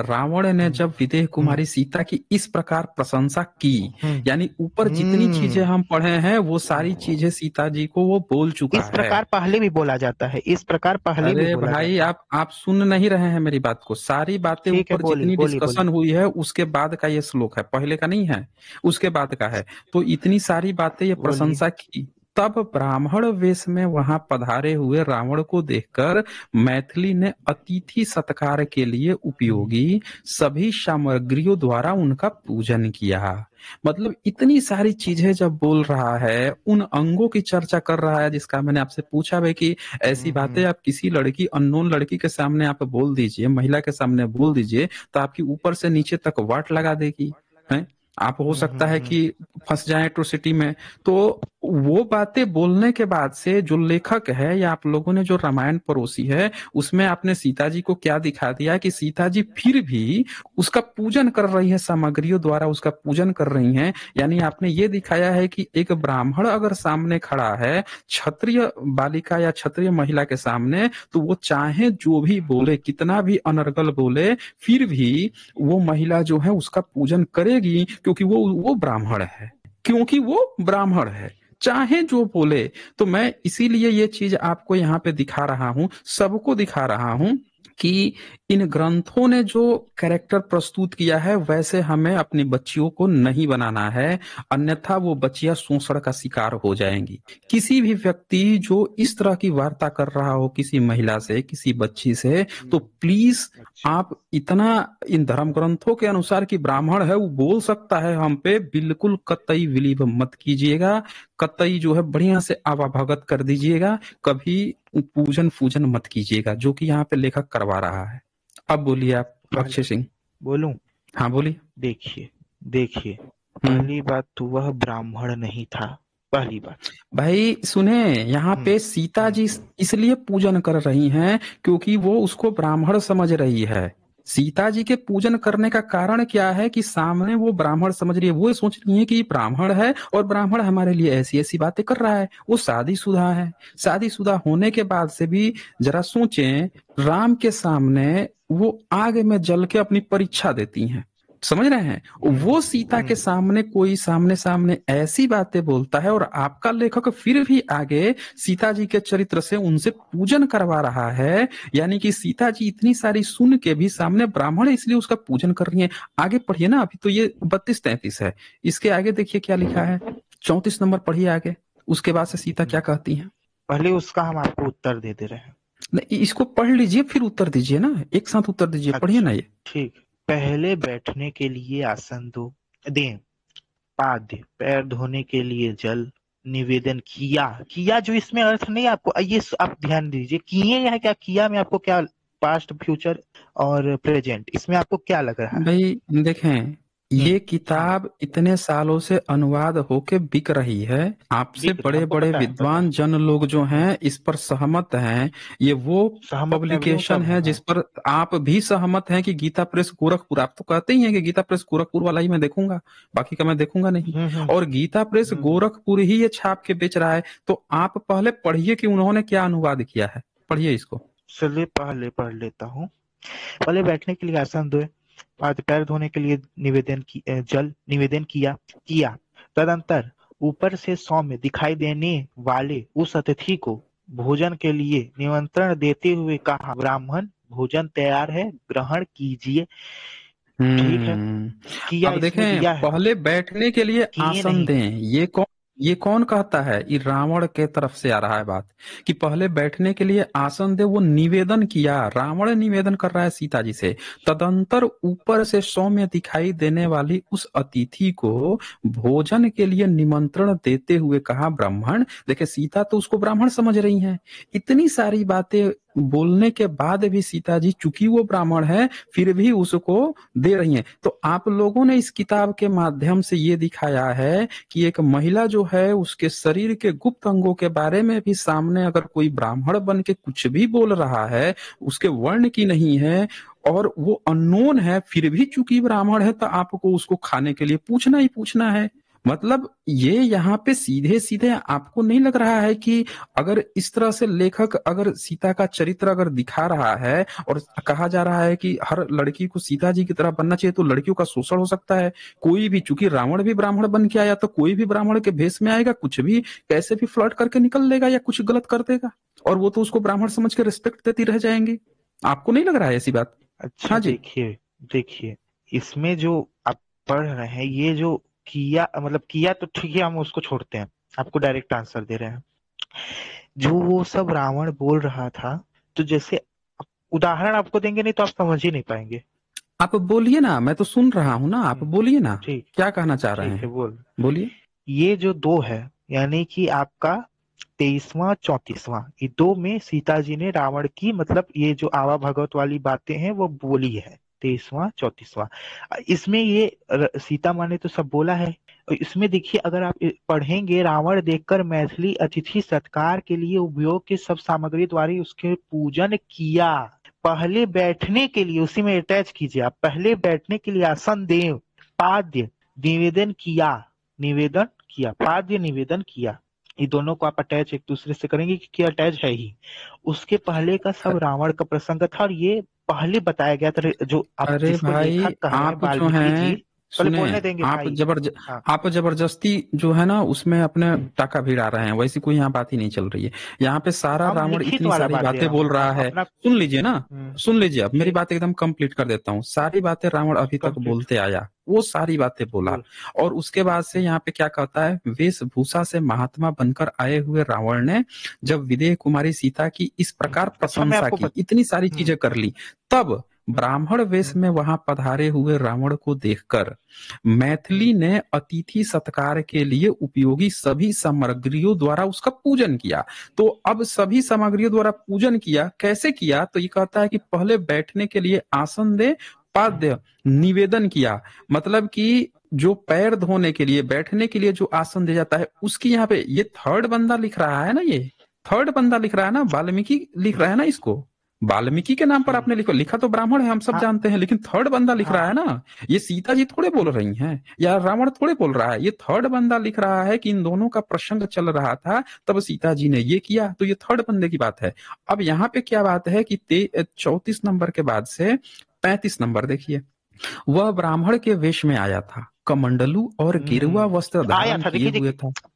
रावण ने हम्म, जब विदेह हम्म, कुमारी सीता की इस प्रकार प्रशंसा की, हम्म, यानी ऊपर जितनी चीजें हम्म। हम पढ़े हैं वो सारी चीजें सीता जी को वो बोल चुका इस है। प्रकार पहले भी बोला जाता है, इस प्रकार पहले भी अरे बोला भाई, जाता है। आप सुन नहीं रहे हैं मेरी बात को। सारी बातें ठीक है, ऊपर बोलिए जितनी बोलिए बोलिए। डिस्कशन हुई है उसके बाद का ये श्लोक है, पहले का नहीं है, उसके बाद का है। तो इतनी सारी बातें ये बोलिए। प्रशंसा की। तब ब्राह्मण वेश में वहां पधारे हुए रावण को देखकर मैथिली ने अतिथि सत्कार के लिए हम्म, उपयोगी सभी सामग्रियों द्वारा उनका पूजन किया। मतलब इतनी सारी चीजें जब बोल रहा है, उन अंगों की चर्चा कर रहा है जिसका मैंने आपसे पूछा भाई कि ऐसी बातें हम्म, आप किसी लड़की, अननोन लड़की के सामने आप बोल दीजिए, महिला के सामने बोल दीजिए, तो आपकी ऊपर से नीचे तक वाट लगा देगी है। आप हो सकता है हम्म, कि फंस जाए एट्रोसिटी में। तो वो बातें बोलने के बाद से जो लेखक है या आप लोगों ने जो रामायण परोसी है, उसमें आपने सीता जी को क्या दिखा दिया कि सीता जी फिर भी उसका पूजन कर रही है, सामग्रियों द्वारा उसका पूजन कर रही हैं। यानी आपने ये दिखाया है कि एक ब्राह्मण अगर सामने खड़ा है क्षत्रिय बालिका या क्षत्रिय महिला के सामने, तो वो चाहे जो भी बोले, कितना भी अनर्गल बोले, फिर भी वो महिला जो है उसका पूजन करेगी, क्योंकि वो ब्राह्मण है, क्योंकि वो ब्राह्मण है, चाहे जो बोले। तो मैं इसीलिए ये चीज आपको यहाँ पे दिखा रहा हूँ, सबको दिखा रहा हूँ कि इन ग्रंथों ने जो कैरेक्टर प्रस्तुत किया है वैसे हमें अपनी बच्चियों को नहीं बनाना है, अन्यथा वो बच्चियां शोषण का शिकार हो जाएंगी। किसी भी व्यक्ति जो इस तरह की वार्ता कर रहा हो किसी महिला से, किसी बच्ची से, तो प्लीज अच्छा। आप इतना इन धर्म ग्रंथों के अनुसार कि ब्राह्मण है वो बोल सकता है हम पे, बिल्कुल कतई बिलीव मत कीजिएगा। कतई जो है बढ़िया से आवाभगत कर दीजिएगा, कभी पूजन पूजन मत कीजिएगा, जो कि यहाँ पे लेखक करवा रहा है। अब बोलिए आप पहले अक्षय सिंह। बोलूं? हाँ बोलिए। देखिए, देखिए, हम्म। पहली बात तो वह ब्राह्मण नहीं था, पहली बात। भाई सुने, यहाँ हम्म, पे सीता हम्म, जी इसलिए पूजन कर रही हैं क्योंकि वो उसको ब्राह्मण समझ रही है। सीता जी के पूजन करने का कारण क्या है कि सामने वो ब्राह्मण समझ रही है, वो सोच रही है कि ये ब्राह्मण है और ब्राह्मण हमारे लिए ऐसी ऐसी बातें कर रहा है। वो शादीशुदा है, शादीशुदा होने के बाद से भी जरा सोचें, राम के सामने वो आग में जल के अपनी परीक्षा देती हैं, समझ रहे हैं। वो सीता के हम्म, सामने कोई सामने सामने ऐसी बातें बोलता है, और आपका लेखक फिर भी आगे सीता जी के चरित्र से उनसे पूजन करवा रहा है। यानी कि सीता जी इतनी सारी सुन के भी सामने ब्राह्मण है इसलिए उसका पूजन कर रही है। आगे पढ़िए ना, अभी तो ये 32-33 है, इसके आगे देखिए क्या लिखा है, 34 नंबर पढ़िए आगे। उसके बाद से सीता क्या हम्म। कहती है। पहले उसका हम आपको उत्तर दे दे रहे हैं। नहीं, इसको पढ़ लीजिए फिर उत्तर दीजिए ना, एक साथ उत्तर दीजिए, पढ़िए अच्छा, ना ये। ठीक। पहले बैठने के लिए आसन दो, दें। पाद्य, पैर धोने के लिए जल। निवेदन किया, किया जो इसमें अर्थ नहीं आपको, ये आप ध्यान दीजिए, किए या क्या किया में आपको क्या, पास्ट, फ्यूचर और प्रेजेंट, इसमें आपको क्या लग रहा है? भाई देखें, ये हाँ, किताब इतने सालों से अनुवाद होके बिक रही है, आपसे बिक रहा है, बड़े हमको बड़े पता है, पता है। विद्वान जन लोग जो हैं इस पर सहमत हैं। ये वो सहमत मैं भी हूँ, पब्लिकेशन सब है है मैं। जिस पर आप भी सहमत हैं कि गीता प्रेस गोरखपुर, आप तो कहते ही हैं कि गीता प्रेस गोरखपुर वाला ही मैं देखूंगा, बाकी का मैं देखूंगा नहीं। हम्म, हम्म, और गीता प्रेस हम्म। गोरखपुर ही ये छाप के बेच रहा है। तो आप पहले पढ़िए कि उन्होंने क्या अनुवाद किया है, पढ़िए इसको। चलिए पहले पढ़ लेता हूँ। पहले बैठने के लिए आसन दो, बाद पैर धोने के लिए जल निवेदन किया। तदंतर ऊपर से सौम्य दिखाई देने वाले उस अतिथि को भोजन के लिए निमंत्रण देते हुए कहा, ब्राह्मण भोजन तैयार है, ग्रहण कीजिए। ठीक है, हम्म। किया अब इसमें देखें, दिया है, पहले बैठने के लिए किए आसन नहीं। दें, ये कौन कहता है, ये रावण के तरफ से आ रहा है बात कि पहले बैठने के लिए आसन दे। वो निवेदन किया, रावण निवेदन कर रहा है सीता जी से। तदंतर ऊपर से सौम्य दिखाई देने वाली उस अतिथि को भोजन के लिए निमंत्रण देते हुए कहा, ब्राह्मण। देखिए, सीता तो उसको ब्राह्मण समझ रही हैं। इतनी सारी बातें बोलने के बाद भी सीता जी, चूंकि वो ब्राह्मण है, फिर भी उसको दे रही हैं। तो आप लोगों ने इस किताब के माध्यम से ये दिखाया है कि एक महिला जो है उसके शरीर के गुप्त अंगों के बारे में भी सामने अगर कोई ब्राह्मण बन के कुछ भी बोल रहा है, उसके वर्ण की नहीं है और वो अननोन है, फिर भी चूंकि ब्राह्मण है, तो आपको उसको खाने के लिए पूछना ही पूछना है। मतलब ये यहाँ पे सीधे सीधे आपको नहीं लग रहा है कि अगर इस तरह से लेखक अगर सीता का चरित्र अगर दिखा रहा है और कहा जा रहा है कि हर लड़की को सीता जी की तरह बनना चाहिए, तो लड़कियों का शोषण हो सकता है। कोई भी, चूंकि रावण भी ब्राह्मण बन के आया, तो कोई भी ब्राह्मण के भेष में आएगा, कुछ भी कैसे भी फ्लर्ट करके निकल लेगा या कुछ गलत कर देगा, और वो तो उसको ब्राह्मण समझ के रिस्पेक्ट देती रह जाएंगी। आपको नहीं लग रहा है ऐसी बात? अच्छा हाँ जी। देखिए, देखिए इसमें जो आप पढ़ रहे हैं, ये जो किया, मतलब किया तो ठीक है, हम उसको छोड़ते हैं, आपको डायरेक्ट आंसर दे रहे हैं। जो वो सब रावण बोल रहा था, तो जैसे उदाहरण आपको देंगे नहीं तो आप समझ ही नहीं पाएंगे। आप बोलिए ना, मैं तो सुन रहा हूं ना, आप हम्म, बोलिए ना, ठीक, क्या कहना चाह रहे ठीक है हैं? बोल। बोलिए। ये जो दो है, यानी कि आपका 23वां 34वां, ये दो में सीता जी ने रावण की, मतलब ये जो आवा भगवत वाली बातें हैं वो बोली है। 23वां 34वां, इसमें ये सीता माँ ने तो सब बोला है। और इसमें देखिए, अगर आप पढ़ेंगे, रावण देखकर मैथिली अतिथि सत्कार के लिए उपयोग की सब सामग्री द्वारा उसके पूजन किया। पहले बैठने के लिए, उसी में अटैच कीजिए आप, पहले बैठने के लिए आसन देव, पाद्य निवेदन किया, निवेदन किया, पाद्य निवेदन किया। ये दोनों को आप अटैच एक दूसरे से करेंगे कि अटैच है ही। उसके पहले का सब रावण का प्रसंग था, और ये पहले बताया गया था। जो आप अरे जिसको भाई, लेखक कह रहे हैं आप जो वाल्मीकि जी, हैं, पहले सुने, बोलने देंगे आप भाई। हाँ, आप जबरदस्ती जो है ना उसमें अपने टाका भिड़ा रहे हैं, वैसी कोई यहाँ बात ही नहीं चल रही है। यहाँ पे सारा हम रावण लिखित इतनी वाला सारी बात दे बातें रहा बोल हूँ, रहा हम है। अपना। सुन लीजिए ना, हम्म, सुन लीजिए, अब मेरी ठीक, बात एकदम कंप्लीट कर देता हूँ। सारी बातें रावण अभी तक कंप्लीट, बोलते आया, वो सारी बातें बोला। बोल। और उसके बाद से यहाँ पे क्या कहता है, वेशभूषा से महात्मा बनकर आए हुए रावण ने जब विदेह कुमारी सीता की इस प्रकार अच्छा मैं प्रशंसा आपको की, इतनी सारी चीजें कर ली, तब हम्म, ब्राह्मण वेश हम्म, में वहां पधारे हुए रावण को देखकर मैथिली हम्म, ने अतिथि सत्कार के लिए उपयोगी सभी सामग्रियों द्वारा उसका पूजन किया। तो अब सभी सामग्रियों द्वारा पूजन किया, कैसे किया? तो ये कहता है कि पहले बैठने के लिए आसन दे, पाद्य निवेदन किया, मतलब कि जो पैर धोने के लिए, बैठने के लिए जो आसन दिया जाता है, उसकी यहाँ पे ये थर्ड बंदा लिख रहा है ना, ये थर्ड बंदा लिख रहा है ना, वाल्मीकि लिख रहा है ना इसको। वाल्मीकि के नाम पर ठीक, आपने लिखा, लिखा तो ब्राह्मण है, हम सब हाँ, जानते हैं, लेकिन थर्ड बंदा लिख हाँ, रहा है हाँ, ना। ये सीता जी थोड़े बोल हम्म, रही हैं या रावण थोड़े बोल रहा है, ये थर्ड बंदा लिख रहा है कि इन दोनों का प्रसंग चल रहा था, तब सीता जी ने ये किया, तो ये थर्ड बंदे की बात है। अब यहाँ पे क्या बात है कि 34 नंबर के बाद से 35 नंबर देखिए, वह ब्राह्मण के वेश में आया था, कमंडलू और गेरुआ वस्त्र आया धारण था, किए देखिए हुए देखिए, था।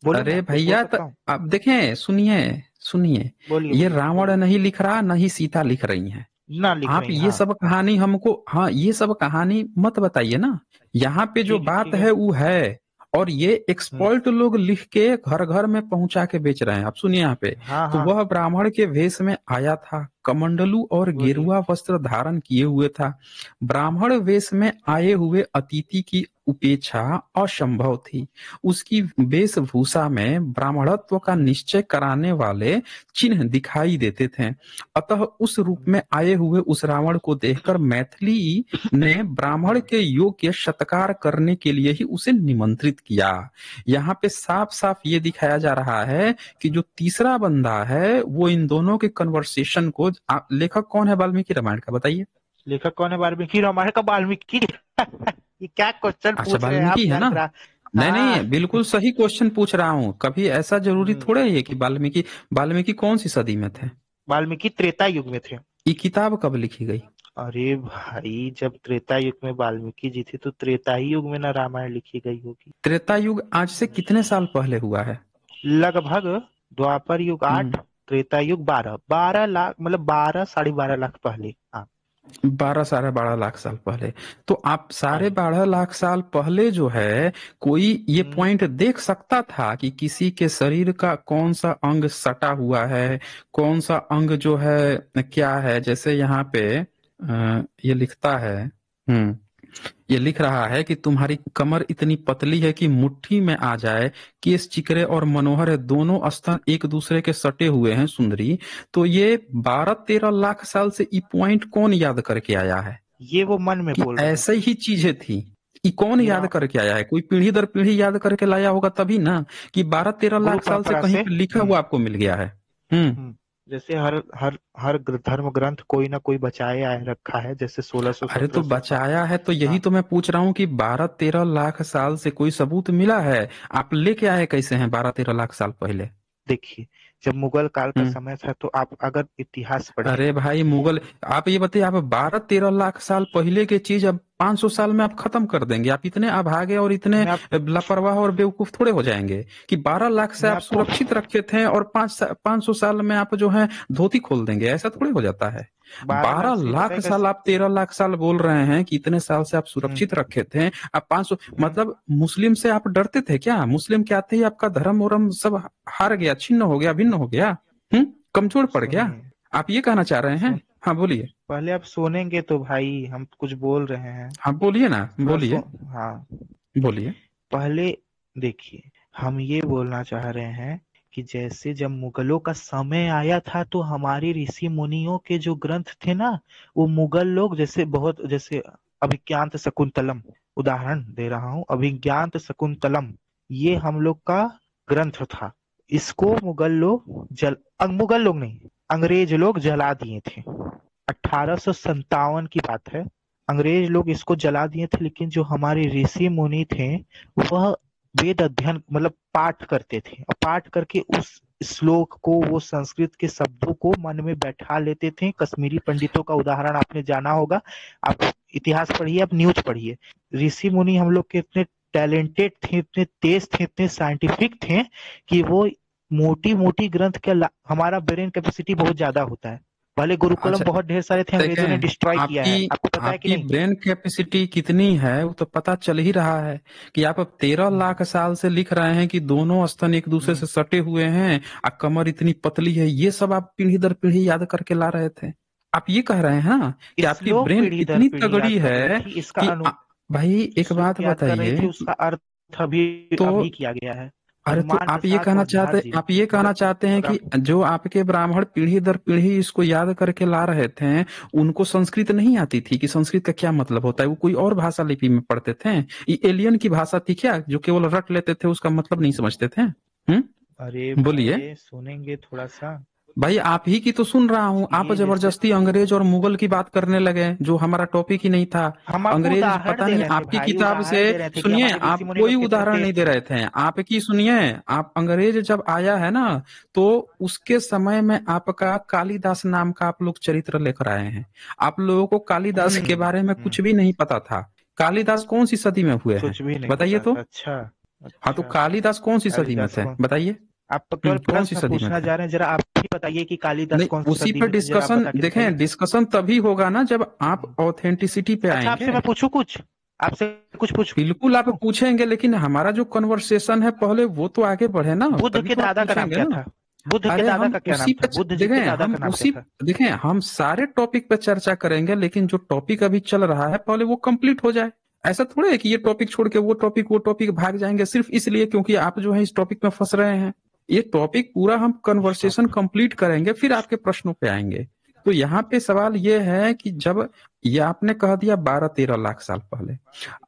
बोलूं अरे मैं कुछ बोल भैया, तो सकता हूँ? अब देखें, सुनिए, सुनिए, बोलिए ये बोलिए। रावण नहीं लिख रहा, न ही सीता लिख रही है। ना लिख आप रही, ये हाँ। सब कहानी हमको, हाँ, ये सब कहानी मत बताइए ना। यहाँ पे जो ठीक है, बात ठीक है। है वो है, और ये हम्म, एक्सपर्ट लोग लिख के घर घर में पहुंचा के बेच रहे हैं। आप सुनिए यहाँ पे, हाँ तो हाँ, वह ब्राह्मण के वेश में आया था, कमंडलू और बोलिए। गेरुआ वस्त्र धारण किए हुए था। ब्राह्मण वेश में आए हुए अतिथि की उपेक्षा असंभव थी। उसकी वेशभूषा में ब्राह्मणत्व का निश्चय कराने वाले चिन्ह दिखाई देते थे। अतः उस रूप में आए हुए उस रावण को देखकर मैथिली ने ब्राह्मण के योग्य सत्कार करने के लिए ही उसे निमंत्रित किया। यहाँ पे साफ साफ ये दिखाया जा रहा है कि जो तीसरा बंदा है वो इन दोनों के कन्वर्सेशन को, लेखक कौन है वाल्मीकि रामायण का, बताइए। लेखक कौन है वाल्मीकि रामायण का? वाल्मीकि ये क्या क्वेश्चन अच्छा, पूछ रहे हैं आप वाल्मीकि है यार, ना? नहीं हाँ। नहीं, बिल्कुल सही क्वेश्चन पूछ रहा हूँ। कभी ऐसा जरूरी हम्म, थोड़े है कि वाल्मीकि, वाल्मीकि कौन सी सदी में थे? वाल्मीकि त्रेता युग में थे। ये किताब कब लिखी गई? अरे भाई, जब त्रेता युग में वाल्मीकि जी थे तो त्रेता ही युग में ना रामायण लिखी गई होगी। त्रेता युग आज से कितने साल पहले हुआ है? लगभग द्वापर युग हम्म 8, त्रेता युग 12, 12 लाख, मतलब 12 12.5 लाख पहले, हाँ। 12 साढ़े 12 लाख साल पहले। तो आप साढ़े पहले। 12 लाख साल पहले जो है, कोई ये हम्म, पॉइंट देख सकता था कि किसी के शरीर का कौन सा अंग सटा हुआ है, कौन सा अंग जो है क्या है? जैसे यहाँ पे ये लिखता है, हम्म, ये लिख रहा है कि तुम्हारी कमर इतनी पतली है कि मुट्ठी में आ जाए, केस चिकरे और मनोहर है, दोनों स्तन एक दूसरे के सटे हुए हैं, सुंदरी। तो ये 12-13 लाख साल से ये पॉइंट कौन याद करके आया है ये वो मन में कि बोल रहे ऐसे थे। ही चीजें थी? ये कौन ये याद करके आया है? कोई पीढ़ी दर पीढ़ी याद करके लाया होगा तभी ना, कि 12-13 लाख गुरु साल से परंपरा कहीं से। पे लिखा हुआ आपको मिल गया है। हम्म। हम्म, जैसे हर हर हर धर्म ग्रंथ कोई ना कोई बचाए आए रखा है, जैसे 1600 अरे तो 1700 साल। बचाया है तो यही हाँ, तो मैं पूछ रहा हूँ कि 12-13 लाख साल से कोई सबूत मिला है? आप लेके आए कैसे हैं 12-13 लाख साल पहले? देखिए, जब मुगल काल का हम्म। समय था तो आप अगर इतिहास पढ़े। अरे भाई मुगल, आप ये बताइए, आप 12-13 लाख साल पहले की चीज अब 500 साल में आप खत्म कर देंगे? आप इतने अभागे और इतने मैं आप लापरवाह और बेवकूफ थोड़े हो जाएंगे कि 12 लाख से मैं आप आपको सुरक्षित रखे थे और 500 साल में आप जो है धोती खोल देंगे? ऐसा थोड़े हो जाता है। 12 लाख बारह से पता लाख है साल कैसे। आप 13 लाख साल बोल रहे हैं कि इतने साल से आप हम्म सुरक्षित रखे थे। आप 500 हम्म मतलब मुस्लिम से आप डरते थे क्या? मुस्लिम के आते ही आपका धर्म वरम सब हार गया, छिन्न हो गया, भिन्न हो गया? कमजोर पड़ गया? सुनिए, आप ये कहना चाह रहे हैं? सुन हाँ बोलिए। पहले आप सुनेंगे तो भाई, हम कुछ बोल रहे हैं, हाँ बोलिए ना, थोड़ा बोलिए। हाँ, बोलिए। पहले देखिए, हम ये बोलना चाह रहे हैं कि जैसे जब मुगलों का समय आया था तो हमारे ऋषि मुनियों के जो ग्रंथ थे ना, वो मुगल लोग जैसे बहुत, जैसे अभिज्ञात शकुंतलम, उदाहरण दे रहा हूँ, अभिज्ञात शकुंतलम, ये हम लोग का ग्रंथ था। इसको मुगल लोग मुगल लोग नहीं, अंग्रेज लोग जला दिए थे। 1857 की बात है। अंग्रेज लोग इसको जला दिए थे, लेकिन जो हमारे ऋषि मुनि थे वह वेद अध्ययन मतलब पाठ करते थे, और पाठ करके उस श्लोक को, वो संस्कृत के शब्दों को मन में बैठा लेते थे। कश्मीरी पंडितों का उदाहरण आपने जाना होगा। आप इतिहास पढ़िए, आप न्यूज पढ़िए। ऋषि मुनि हम लोग के इतने टैलेंटेड थे, इतने तेज थे, इतने साइंटिफिक थे कि वो मोटी मोटी ग्रंथ के हमारा ब्रेन कैपेसिटी बहुत ज्यादा होता है। भले गुरुकुलम अच्छा बहुत ढेर सारे थे, अंग्रेजों ने देखें, डिस्ट्रॉय किया आपकी है, आपको पता है कि आपकी नहीं। ब्रेन कैपेसिटी कितनी है वो तो पता चल ही रहा है कि आप अब 13 लाख साल से लिख रहे हैं कि दोनों स्तन एक दूसरे हम्म से सटे हुए हैं और कमर इतनी पतली है। ये सब आप पीढ़ी दर पीढ़ी याद करके ला रहे थे। आप ये कह रहे हैं ना कि आपकी श्लोक ब्रेन पीढ़ी दर इतनी पीढ़ी याद तगड़ी कर रही है थी, इसका कि भाई एक बात श्लोक याद कर रही बताइए थी, कि उसका अर्थ अभी तो अभी किया गया है। अरे तो हनुमान प्रसाद बंधात जी, आप ये कहना चाहते हैं कि ब्रह्म जो आपके ब्राह्मण पीढ़ी दर पीढ़ी इसको याद करके ला रहे थे, उनको संस्कृत नहीं आती थी? कि संस्कृत का क्या मतलब होता है? वो कोई और भाषा लिपि में पढ़ते थे? ये एलियन की भाषा थी क्या जो केवल रट लेते थे, उसका मतलब नहीं समझते थे? अरे बोलिए। भाई सुनेंगे थोड़ा सा। भाई आप ही की तो सुन रहा हूं, आप ये जैसे जबरदस्ती अंग्रेज और मुगल की बात करने लगे जो हमारा टॉपिक ही नहीं था। हम आपको अंग्रेज उदाहरण पता दे नहीं रहे थे आपकी भाई, किताब से, उदाहरण दे रहे थे कि सुनिए, हमारे ऋषि आप मुनि कोई लोग कितने उदाहरण नहीं तेज दे थे। रहे थे। आपकी सुनिए, आप अंग्रेज जब आया है ना, तो उसके समय में आपका कालिदास नाम का आप लोग चरित्र लेकर आए हैं। आप लोगों को कालिदास के बारे में हम्म, कुछ भी नहीं पता था। कालिदास कौन सी सदी में हुए हैं? कुछ भी नहीं बताइए पता तो। था, अच्छा। हाँ तो अच्छा, कालिदास कौन सी सदी में कालिदास थे कौन। बताइए? आप तो केवल कौन सी प्रश्न सदी में पूछना थे? जा रहे हैं, जरा आप ही बताइए कि कालिदास नहीं, कौन सी उसी सदी पर में थे, जरा आप डिस्कशन बता के देखें, दिखाइए। डिस्कशन तभी होगा ना जब आप हम्म। ऑथेंटिसिटी पे अच्छा, आपसे आएंगे। मैं पूछूं कुछ, आपसे कुछ बिल्कुल आप पूछूं। पूछेंगे, लेकिन हमारा जो कन्वर्सेशन है पहले वो तो आगे बढ़े ना, बुद्ध तभी के तो आप दादा का नाम पूछेंगे क्या ना। था? बुद्ध के अरे दादा हम का क्या नाम उसी था? पे बुद्ध जी देखें, के दादा का नाम क्या था? देखें हम सारे टॉपिक पे चर्चा करेंगे, लेकिन जो टॉपिक अभी चल रहा है पहले वो कंप्लीट हो जाए। ऐसा थोड़ा है कि ये टॉपिक छोड़ के वो टॉपिक भाग जाएंगे सिर्फ इसलिए क्योंकि आप जो है इस टॉपिक में फंस रहे हैं। ये टॉपिक पूरा हम कन्वर्सेशन स्टॉप। कंप्लीट करेंगे फिर आपके प्रश्नों पे आएंगे। तो यहाँ पे सवाल ये है कि जब ये आपने कह दिया 12-13 लाख साल पहले,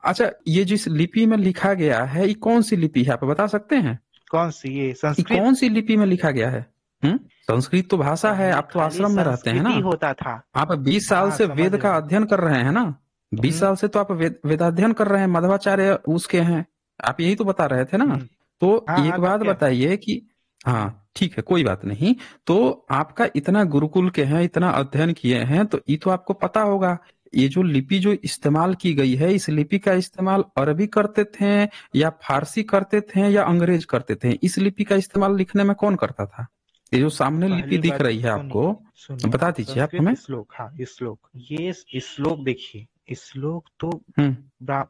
अच्छा ये जिस लिपि में लिखा गया है ये कौन सी लिपि है आप बता सकते हैं? कौन सी, ये ये संस्कृत? कौन सी लिपि में लिखा गया है? संस्कृत तो भाषा है। पहले आप तो खाली आश्रम में रहते हैं ना। संस्कृति होता था। आप 20 साल हाँ, से समझ वेद रहे का हैं। अध्ययन कर रहे हैं ना। बीस हम्म साल से तो आप वेदाध्ययन कर रहे हैं, मध्वाचार्य उसके हैं। आप यही तो बता रहे थे ना। हम्म। तो हाँ हाँ, एक तब बात क्या। बताइए कि हाँ हम्म ठीक है कोई बात नहीं। तो आपका इतना गुरुकुल के हैं, इतना अध्ययन किए हैं, तो ये तो आपको पता होगा। ये जो लिपि जो इस्तेमाल की गई है, इस लिपि का इस्तेमाल अरबी करते थे या फारसी करते थे या अंग्रेज करते थे? इस लिपि का इस्तेमाल लिखने में कौन करता था? ये जो सामने लिपि पहली दिख बात रही है आपको, सुनिए, सुनिए। बता दीजिए आप संस्कृत हमें। श्लोक, हाँ श्लोक, ये श्लोक देखिए, श्लोक तो हम्म।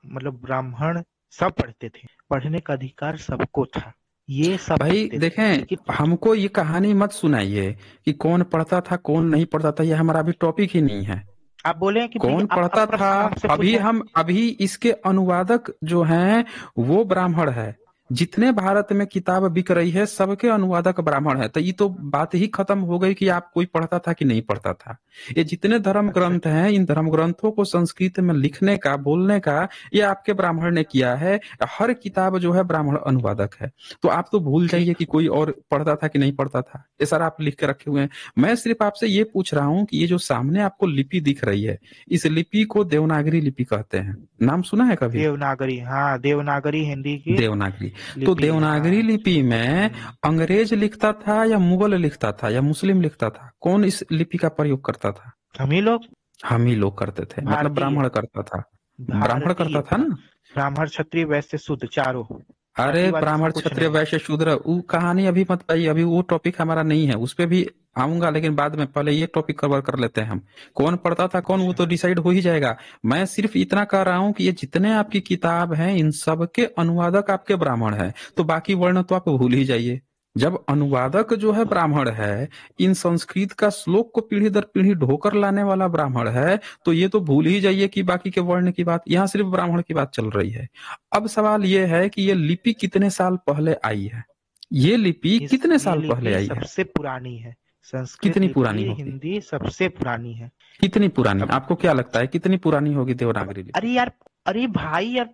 मतलब ब्राह्मण सब पढ़ते थे, पढ़ने का अधिकार सबको था, ये सब भाई पढ़ते थे, लेकिन देखें, हमको ये कहानी मत सुनाइए कि कौन पढ़ता था कौन नहीं पढ़ता था। ये हमारा अभी टॉपिक ही नहीं है। आप बोले हैं कि कौन आप पढ़ता था? प्रश्न हमसे अभी पूछे हैं। हम अभी इसके अनुवादक जो हैं वो ब्राह्मण है। जितने भारत में किताब बिक रही है सबके अनुवादक ब्राह्मण है, तो ये तो बात ही खत्म हो गई कि आप कोई पढ़ता था कि नहीं पढ़ता था। ये जितने धर्म अच्छा ग्रंथ हैं, इन धर्म ग्रंथों को संस्कृत में लिखने का, बोलने का, ये आपके ब्राह्मण ने किया है। हर किताब जो है ब्राह्मण अनुवादक है। तो आप तो भूल जाइए ठीक। कि कोई और पढ़ता था कि नहीं पढ़ता था, ये सारा आप लिख के रखे हुए हैं। मैं सिर्फ आपसे ये पूछ रहा हूँ कि ये जो सामने आपको लिपि दिख रही है, इस लिपि को देवनागरी लिपि कहते हैं। नाम सुना है कभी? देवनागरी, हाँ देवनागरी हिंदी की देवनागरी। तो लिपि है, देवनागरी हाँ। लिपि में अंग्रेज लिखता था या मुगल लिखता था या मुस्लिम लिखता था? कौन इस लिपि का प्रयोग करता था? हम ही लोग। हम ही लोग करते थे, मतलब भारतीय। ब्राह्मण करता था। ब्राह्मण भारतीय करता था ना। ब्राह्मण क्षत्रिय वैश्य शूद्र चारों, अरे जातिवाद इसमें ब्राह्मण कुछ क्षत्रिय नहीं। वैश्य शूद्र वो कहानी अभी मत पाइए, अभी वो टॉपिक हमारा नहीं है, उस पे भी आऊंगा लेकिन बाद में। पहले ये टॉपिक कवर कर लेते हैं हम। कौन पढ़ता था कौन, वो अच्छा। तो डिसाइड हो ही जाएगा। मैं सिर्फ इतना कह रहा हूं कि ये जितने आपकी किताब हैं इन सब के अनुवादक आपके ब्राह्मण हैं, तो बाकी वर्ण तो आप भूल ही जाइए। जब अनुवादक जो है ब्राह्मण है, इन संस्कृत का श्लोक को पीढ़ी दर पीढ़ी ढोकर लाने वाला ब्राह्मण है, तो ये तो भूल ही जाइए कि बाकी के वर्ण की बात, यहाँ सिर्फ ब्राह्मण की बात चल रही है। अब सवाल ये है कि ये लिपि कितने साल पहले आई है? ये लिपि कितने ये साल पहले लिपि आई है? सबसे पुरानी है। संस्कृत कितनी लिपि पुरानी होगी? हिंदी सबसे पुरानी है। कितनी पुरानी अब आपको क्या लगता है, कितनी पुरानी होगी अब देवनागरी लिपि? अरे यार, अरे भाई यार,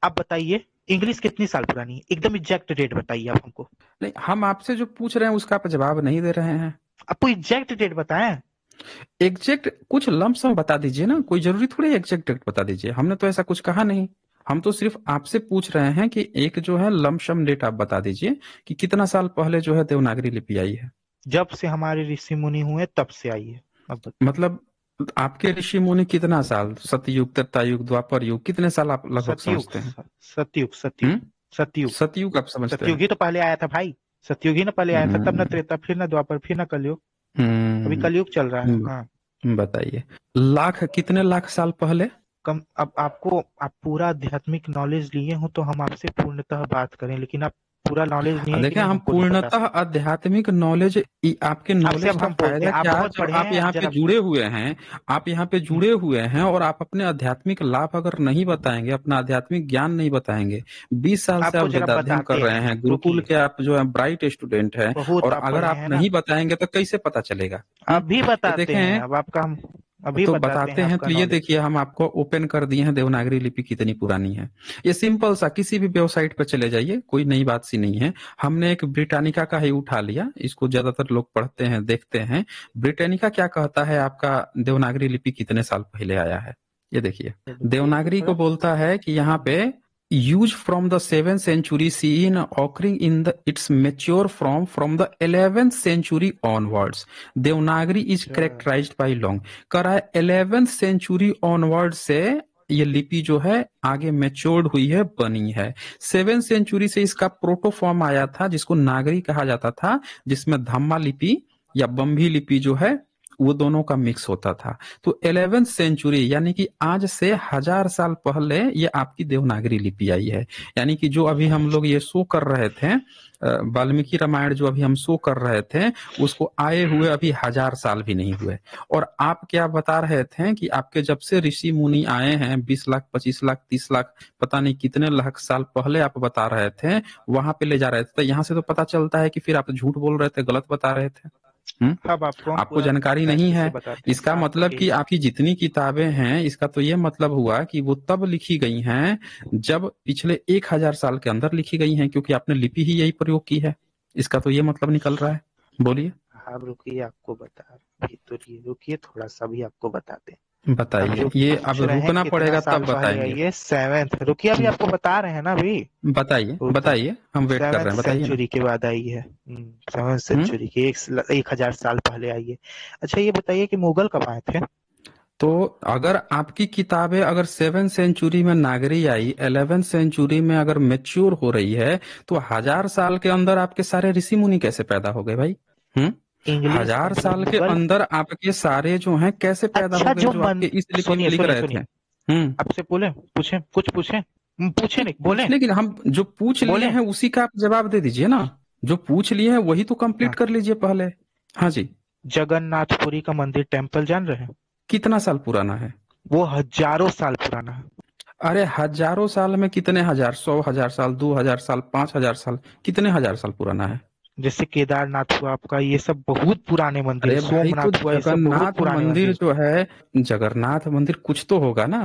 आप बताइए इंग्लिश कितनी साल पुरानी है, एकदम एग्जैक्ट डेट बताइए आप हमको। नहीं, हम आपसे जो पूछ रहे हैं उसका आप जवाब नहीं दे रहे हैं। आपको एग्जैक्ट डेट बताएं? एग्जैक्ट कुछ लमसम बता दीजिए ना, कोई जरूरी थोड़ी एग्जैक्ट डेट बता दीजिए, हमने तो ऐसा कुछ कहा नहीं। हम तो सिर्फ आपसे पूछ रहे हैं कि एक जो है लमसम डेट आप बता दीजिए कि कितना साल पहले जो है देवनागरी लिपि आई है। जब से हमारे ऋषि मुनि हुए तब से आई है। अब बताइए। मतलब आपके ऋषि मुनि कितना साल, सतयुग, त्रेता युग, द्वापर युग, कितने साल आप लगभग सतयुग, समझते हैं? सतयुग, सतयुग, हम्म। सतयुग। सतयुग आप समझते सतयुग हैं? ही तो पहले आया था भाई। सतयुग ही ना पहले आया था, तब ना हम्म। त्रेता, फिर ना द्वापर, फिर ना कलयुग। अभी हम्म। कलयुग चल रहा है, हाँ। बताइए, लाख, कितने लाख साल पहले? कम, अब आपको, आप पूरा आध्यात्मिक नॉलेज लिए हो तो हम आपसे पूर्णतः बात करें, लेकिन आप पूरा नॉलेज लिए कि देखिए, नहीं हम हमको नहीं पता। पूर्णतः आध्यात्मिक नॉलेज, आपके आपसे नॉलेज अब का हम बोलते फायदा हैं, आप क्या, बहुत जब पढ़े आप हैं, यहाँ पे जरा। जुड़े हुए हैं। आप यहाँ पे हम्म, जुड़े हुए हैं और आप अपने आध्यात्मिक लाभ अगर नहीं बताएंगे, अपना आध्यात्मिक ज्ञान नहीं बताएंगे। 20 साल से आप आपको जरा वेदाध्ययन कर बताते रहे हैं, हैं, गुरुकुल रुकिए। के आप जो है ब्राइट स्टूडेंट हैं, बहुत और आप अगर पढ़े आप हैं ना। नहीं बताएंगे तो कैसे पता चलेगा? अभी ये बताते हैं, देखें, अब आपका हम अभी तो बताते बताते हैं हैं, आपका तो ये नॉलेज। देखिए हम आपको ओपन कर दिए हैं देवनागरी लिपि कितनी पुरानी है। ये सिंपल सा, किसी भी वेबसाइट पर चले जाइए, कोई नई बात सी नहीं है। हमने एक ब्रिटानिका का ही उठा लिया, इसको ज्यादातर लोग पढ़ते हैं, देखते हैं। ब्रिटानिका क्या कहता है आपका देवनागरी लिपि कितने साल पहले आया है? ये देखिए, रुकिए देवनागरी को थोड़ा। बोलता है कि यहाँ पे use from the 7th century CE in occurring in the its mature form from the 11th century onwards. Devanagari is अच्छा। Characterised by long. करा 11th century onward से ये लिपि जो है आगे मेच्योर्ड हुई है, बनी है। 7th century से इसका प्रोटोफॉर्म आया था जिसको नागरी कहा जाता था, जिसमें धम्मा लिपि या बम्भी लिपि जो है वो दोनों का मिक्स होता था। तो 11th century यानी कि आज से 1000 साल पहले ये आपकी देवनागरी लिपि आई है। यानी कि जो अभी हम लोग ये शो कर रहे थे, वाल्मीकि रामायण जो अभी हम शो कर रहे थे, उसको आए हुए अभी 1000 साल भी नहीं हुए। और आप क्या बता रहे थे कि आपके जब से ऋषि मुनि आए हैं 20 लाख, 25 लाख, 30 लाख, पता नहीं कितने लाख साल पहले आप बता रहे थे, वहां पे ले जा रहे थे। तो यहाँ से तो पता चलता है कि फिर आप झूठ बोल रहे थे, गलत बता रहे थे। हम्म। अब आपको हम आपको पूरा जानकारी नहीं फैक्ट है। से बताते हैं, इसका बात तो मतलब यही कि है। आपकी जितनी किताबें हैं, इसका तो ये मतलब हुआ कि वो तब लिखी गई हैं जब पिछले 1000 साल के अंदर लिखी गई हैं, क्योंकि आपने लिपि ही यही प्रयोग की है। इसका तो ये मतलब निकल रहा है। बोलिए। आप रुकिए, आपको बता रहे हैं। तो ये रुकिए थोड़ा सा, भी आपको बताते हैं। अब बताइए, जो ये अब पूछ रहे हैं रुकना कितना पड़ेगा साल तब पहले बताएंगे। आई है, सेवेंथ, रुकिए अभी आपको बता रहे हैं ना अभी। बताइए रुकिए। बताइए, हम वेट कर सेवेंथ रहे हैं, बताइए ना। सेंचुरी के बाद आई है। सेवेंथ हम्म। सेंचुरी के 1000 साल पहले आई है। अच्छा ये बताइए कि मुगल कब आए थे? तो अगर आपकी किताबें अगर 7th century में नागरी आई, 11th century में अगर मेच्योर हो रही है, तो 1000 साल के अंदर आपके सारे ऋषि मुनि कैसे पैदा हो गए भाई? हम्म। इंग्लिश 1000 साल के मुगल। अंदर आपके सारे जो हैं कैसे पैदा अच्छा हो गए जो जो मन, आपके इस लिपि में सुनिए लिख सुनिए रहे थे? सुनिए, हम्म। आपसे बोले, पूछे कुछ पूछे, पूछे नहीं, नहीं बोले, पूछने की हम जो पूछ लिए बोले। हैं उसी का आप जवाब दे दीजिए ना। जो पूछ लिए हैं वही तो कंप्लीट हाँ, कर लीजिए पहले। हाँ जी। जगन्नाथपुरी का मंदिर टेम्पल जान रहे हैं? कितना साल पुराना है? वो हजारों साल पुराना है। अरे हजारों साल में कितने हजार, 100,000 साल, 2,000 साल, 5,000 साल, कितने हजार साल पुराना है? जैसे केदारनाथ हुआ आपका, ये सब बहुत पुराने मंदिर है। अरे भाई तो सोमनाथ हुआ, ये सब बहुत जगन्नाथ पुराने मंदिर मंदिर। जो है, जगन्नाथ मंदिर कुछ तो होगा ना,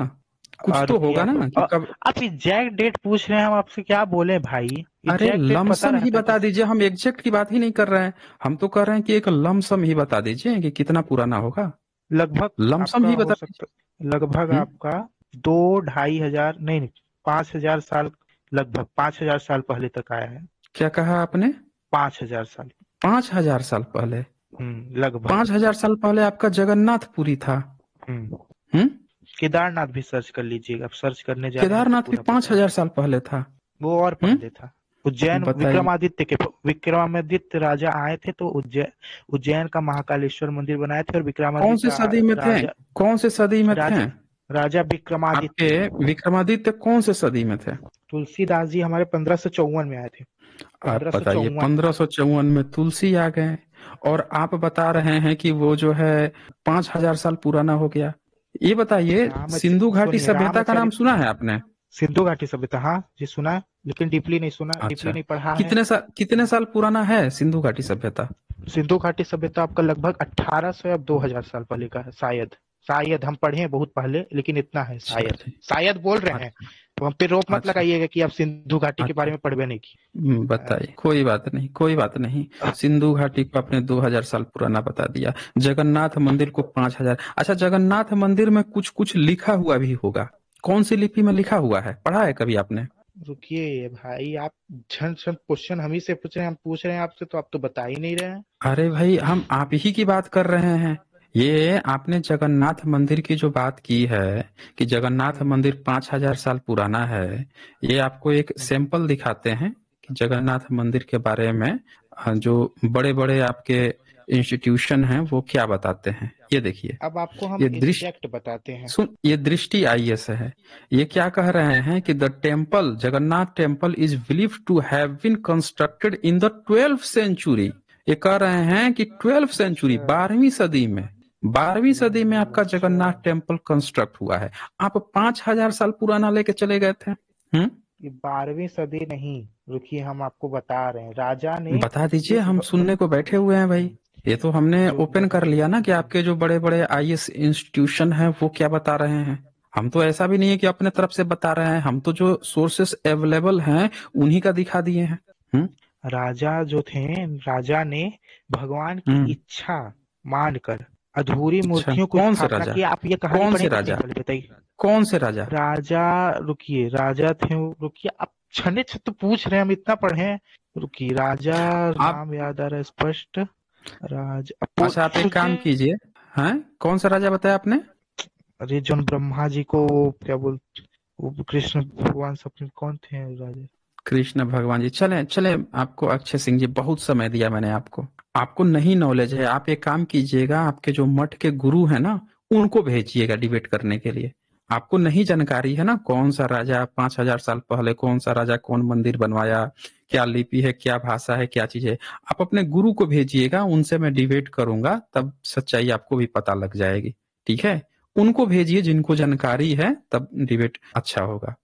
कुछ और तो कि होगा आप ना कि कब। आप एग्जैक्ट डेट पूछ रहे हैं, हम आपसे क्या बोले भाई? अरे एग्जैक्ट डेट पता लमसम ही रहता है तो। बता दीजिए, हम एग्जैक्ट की बात ही नहीं कर रहे हैं। हम तो कर रहे हैं कि एक लमसम ही बता दीजिए कि कितना पुराना होगा। लगभग लमसम आपका ही हो बता सकता, लगभग दीजिए। आपका 2-2.5 हजार, नहीं नहीं, 5,000 साल, लगभग 5,000 साल पहले तक आया है। क्या कहा आपने? 5,000 साल। 5,000 साल पहले? लगभग। 5,000 साल पहले आपका जगन्नाथपुरी था? हम्म हम्म। केदारनाथ भी सर्च कर लीजिएगा, आप सर्च करने जाएंगे तो केदारनाथ भी पूरा पांच पता है। हजार साल पहले था? वो और पहले था। उज्जैन बताइए। विक्रमादित्य के, विक्रमादित्य राजा आए थे तो उज्जैन, उज्जैन का महाकालेश्वर मंदिर बनाए थे। और कौन विक्रमादित्य से सदी में थे? राजा, कौन से सदी में थे? राजा राजा आपके विक्रमादित्य। विक्रमादित्य कौन से सदी में थे? तुलसीदास जी हमारे 1554 में आए थे। आप पंद्रह सौ बताइए, चौवन 1554 में तुलसी आ गए, और आप बता रहे हैं कि वो जो है 5,000 साल पुराना हो गया। ये बताइए, सिंधु घाटी सुनिए सभ्यता का नाम रामचरित, सुना है आपने? सिंधु घाटी सभ्यता, हाँ जी सुना है, लेकिन डीपली नहीं सुना, डीपली अच्छा। नहीं पढ़ा है। कितने साल पुराना है सिंधु घाटी सभ्यता? सिंधु घाटी सभ्यता आपका लगभग 1800 या 2000 साल पहले का है शायद। शायद हम पढ़े हैं बहुत पहले, लेकिन इतना है शायद। चलिए। शायद बोल रहे हैं, अच्छा। तो हम पे रोप मत अच्छा। लगाइएगा कि आप सिंधु घाटी के बारे अच्छा। में पढ़वे नहीं की। बताइए, कोई बात नहीं, कोई बात नहीं। सिंधु घाटी को आपने 2,000 साल पुराना बता दिया। जगन्नाथ मंदिर को 5,000। अच्छा, जगन्नाथ मंदिर में कुछ कुछ लिखा हुआ भी होगा। कौन सी लिपि में लिखा हुआ है, पढ़ा है कभी आपने? रुकिए भाई, आप झन झन क्वेश्चन हम ही से पूछ रहे हैं, हम पूछ रहे हैं आपसे तो आप तो बता ही नहीं रहे हैं। अरे भाई, हम आप ही की बात कर रहे हैं। ये आपने जगन्नाथ मंदिर की जो बात की है कि जगन्नाथ हम्म, मंदिर 5,000 साल पुराना है, ये आपको एक हम्म। सैंपल दिखाते हैं कि जगन्नाथ मंदिर के बारे में जो बड़े बड़े आपके इंस्टीट्यूशन हैं वो क्या बताते हैं। ये देखिए। अब आपको हम ये दृष्टि एग्जैक्ट बताते हैं। ये दृष्टि आईएएस है। ये क्या कह रहे हैं कि the temple, Jagannath temple is believed to have been constructed in the 12th century. ये कह रहे हैं कि 12th सेंचुरी, अच्छा। 12वीं सदी में, 12वीं सदी में आपका अच्छा, जगन्नाथ टेम्पल कंस्ट्रक्ट हुआ है। आप 5,000 साल पुराना लेके चले गए थे। ये 12वीं सदी नहीं, रुकिए हम आपको बता रहे हैं, राजा ने बता दीजिए, इस हम सुनने को बैठे हुए हैं भाई। ये तो हमने जो ओपन कर लिया ना कि आपके जो बड़े बड़े आईएएस इंस्टीट्यूशन हैं वो क्या बता रहे हैं। हम तो ऐसा भी नहीं है कि अपने तरफ से बता रहे हैं, हम तो जो सोर्सेस अवेलेबल हैं उन्हीं का दिखा दिए हैं। हम्म। राजा जो थे, राजा ने भगवान की हम्म। इच्छा मानकर अधूरी अच्छा, मूर्तियों को कौन से स्थापना राजा? की। आप ये कहानी कौन पढ़े से कि नहीं राजा? पहले बताइए। कौन से राजा? राजा, रुकिए, राजा थे रुकिए, आप छने छत तो पूछ रहे हैं, हम इतना पढ़े हैं। रुकिए, राजा आप नाम याद आ रहा है स्पष्ट। राजा अच्छा, आप एक काम सुनिए। कीजिए। हैं? कौन सा राजा बताया आपने? अरे जो ब्रह्मा जी को क्या बोल, वो कृष्ण भगवान सब कौन थे राजा? कृष्ण भगवान जी। चले चले, आपको अक्षय सिंह जी, बहुत समय दिया मैंने आपको। आपको नहीं नॉलेज है। आप एक काम कीजिएगा, आपके जो मठ के गुरु है ना, उनको भेजिएगा डिबेट करने के लिए। आपको नहीं जानकारी है ना कौन सा राजा 5,000 साल पहले, कौन सा राजा कौन मंदिर बनवाया, क्या लिपि है, क्या भाषा है, क्या चीज है। आप अपने गुरु को भेजिएगा, उनसे मैं डिबेट करूंगा, तब सच्चाई आपको भी पता लग जाएगी। ठीक है? उनको भेजिए जिनको जानकारी है, तब डिबेट अच्छा होगा।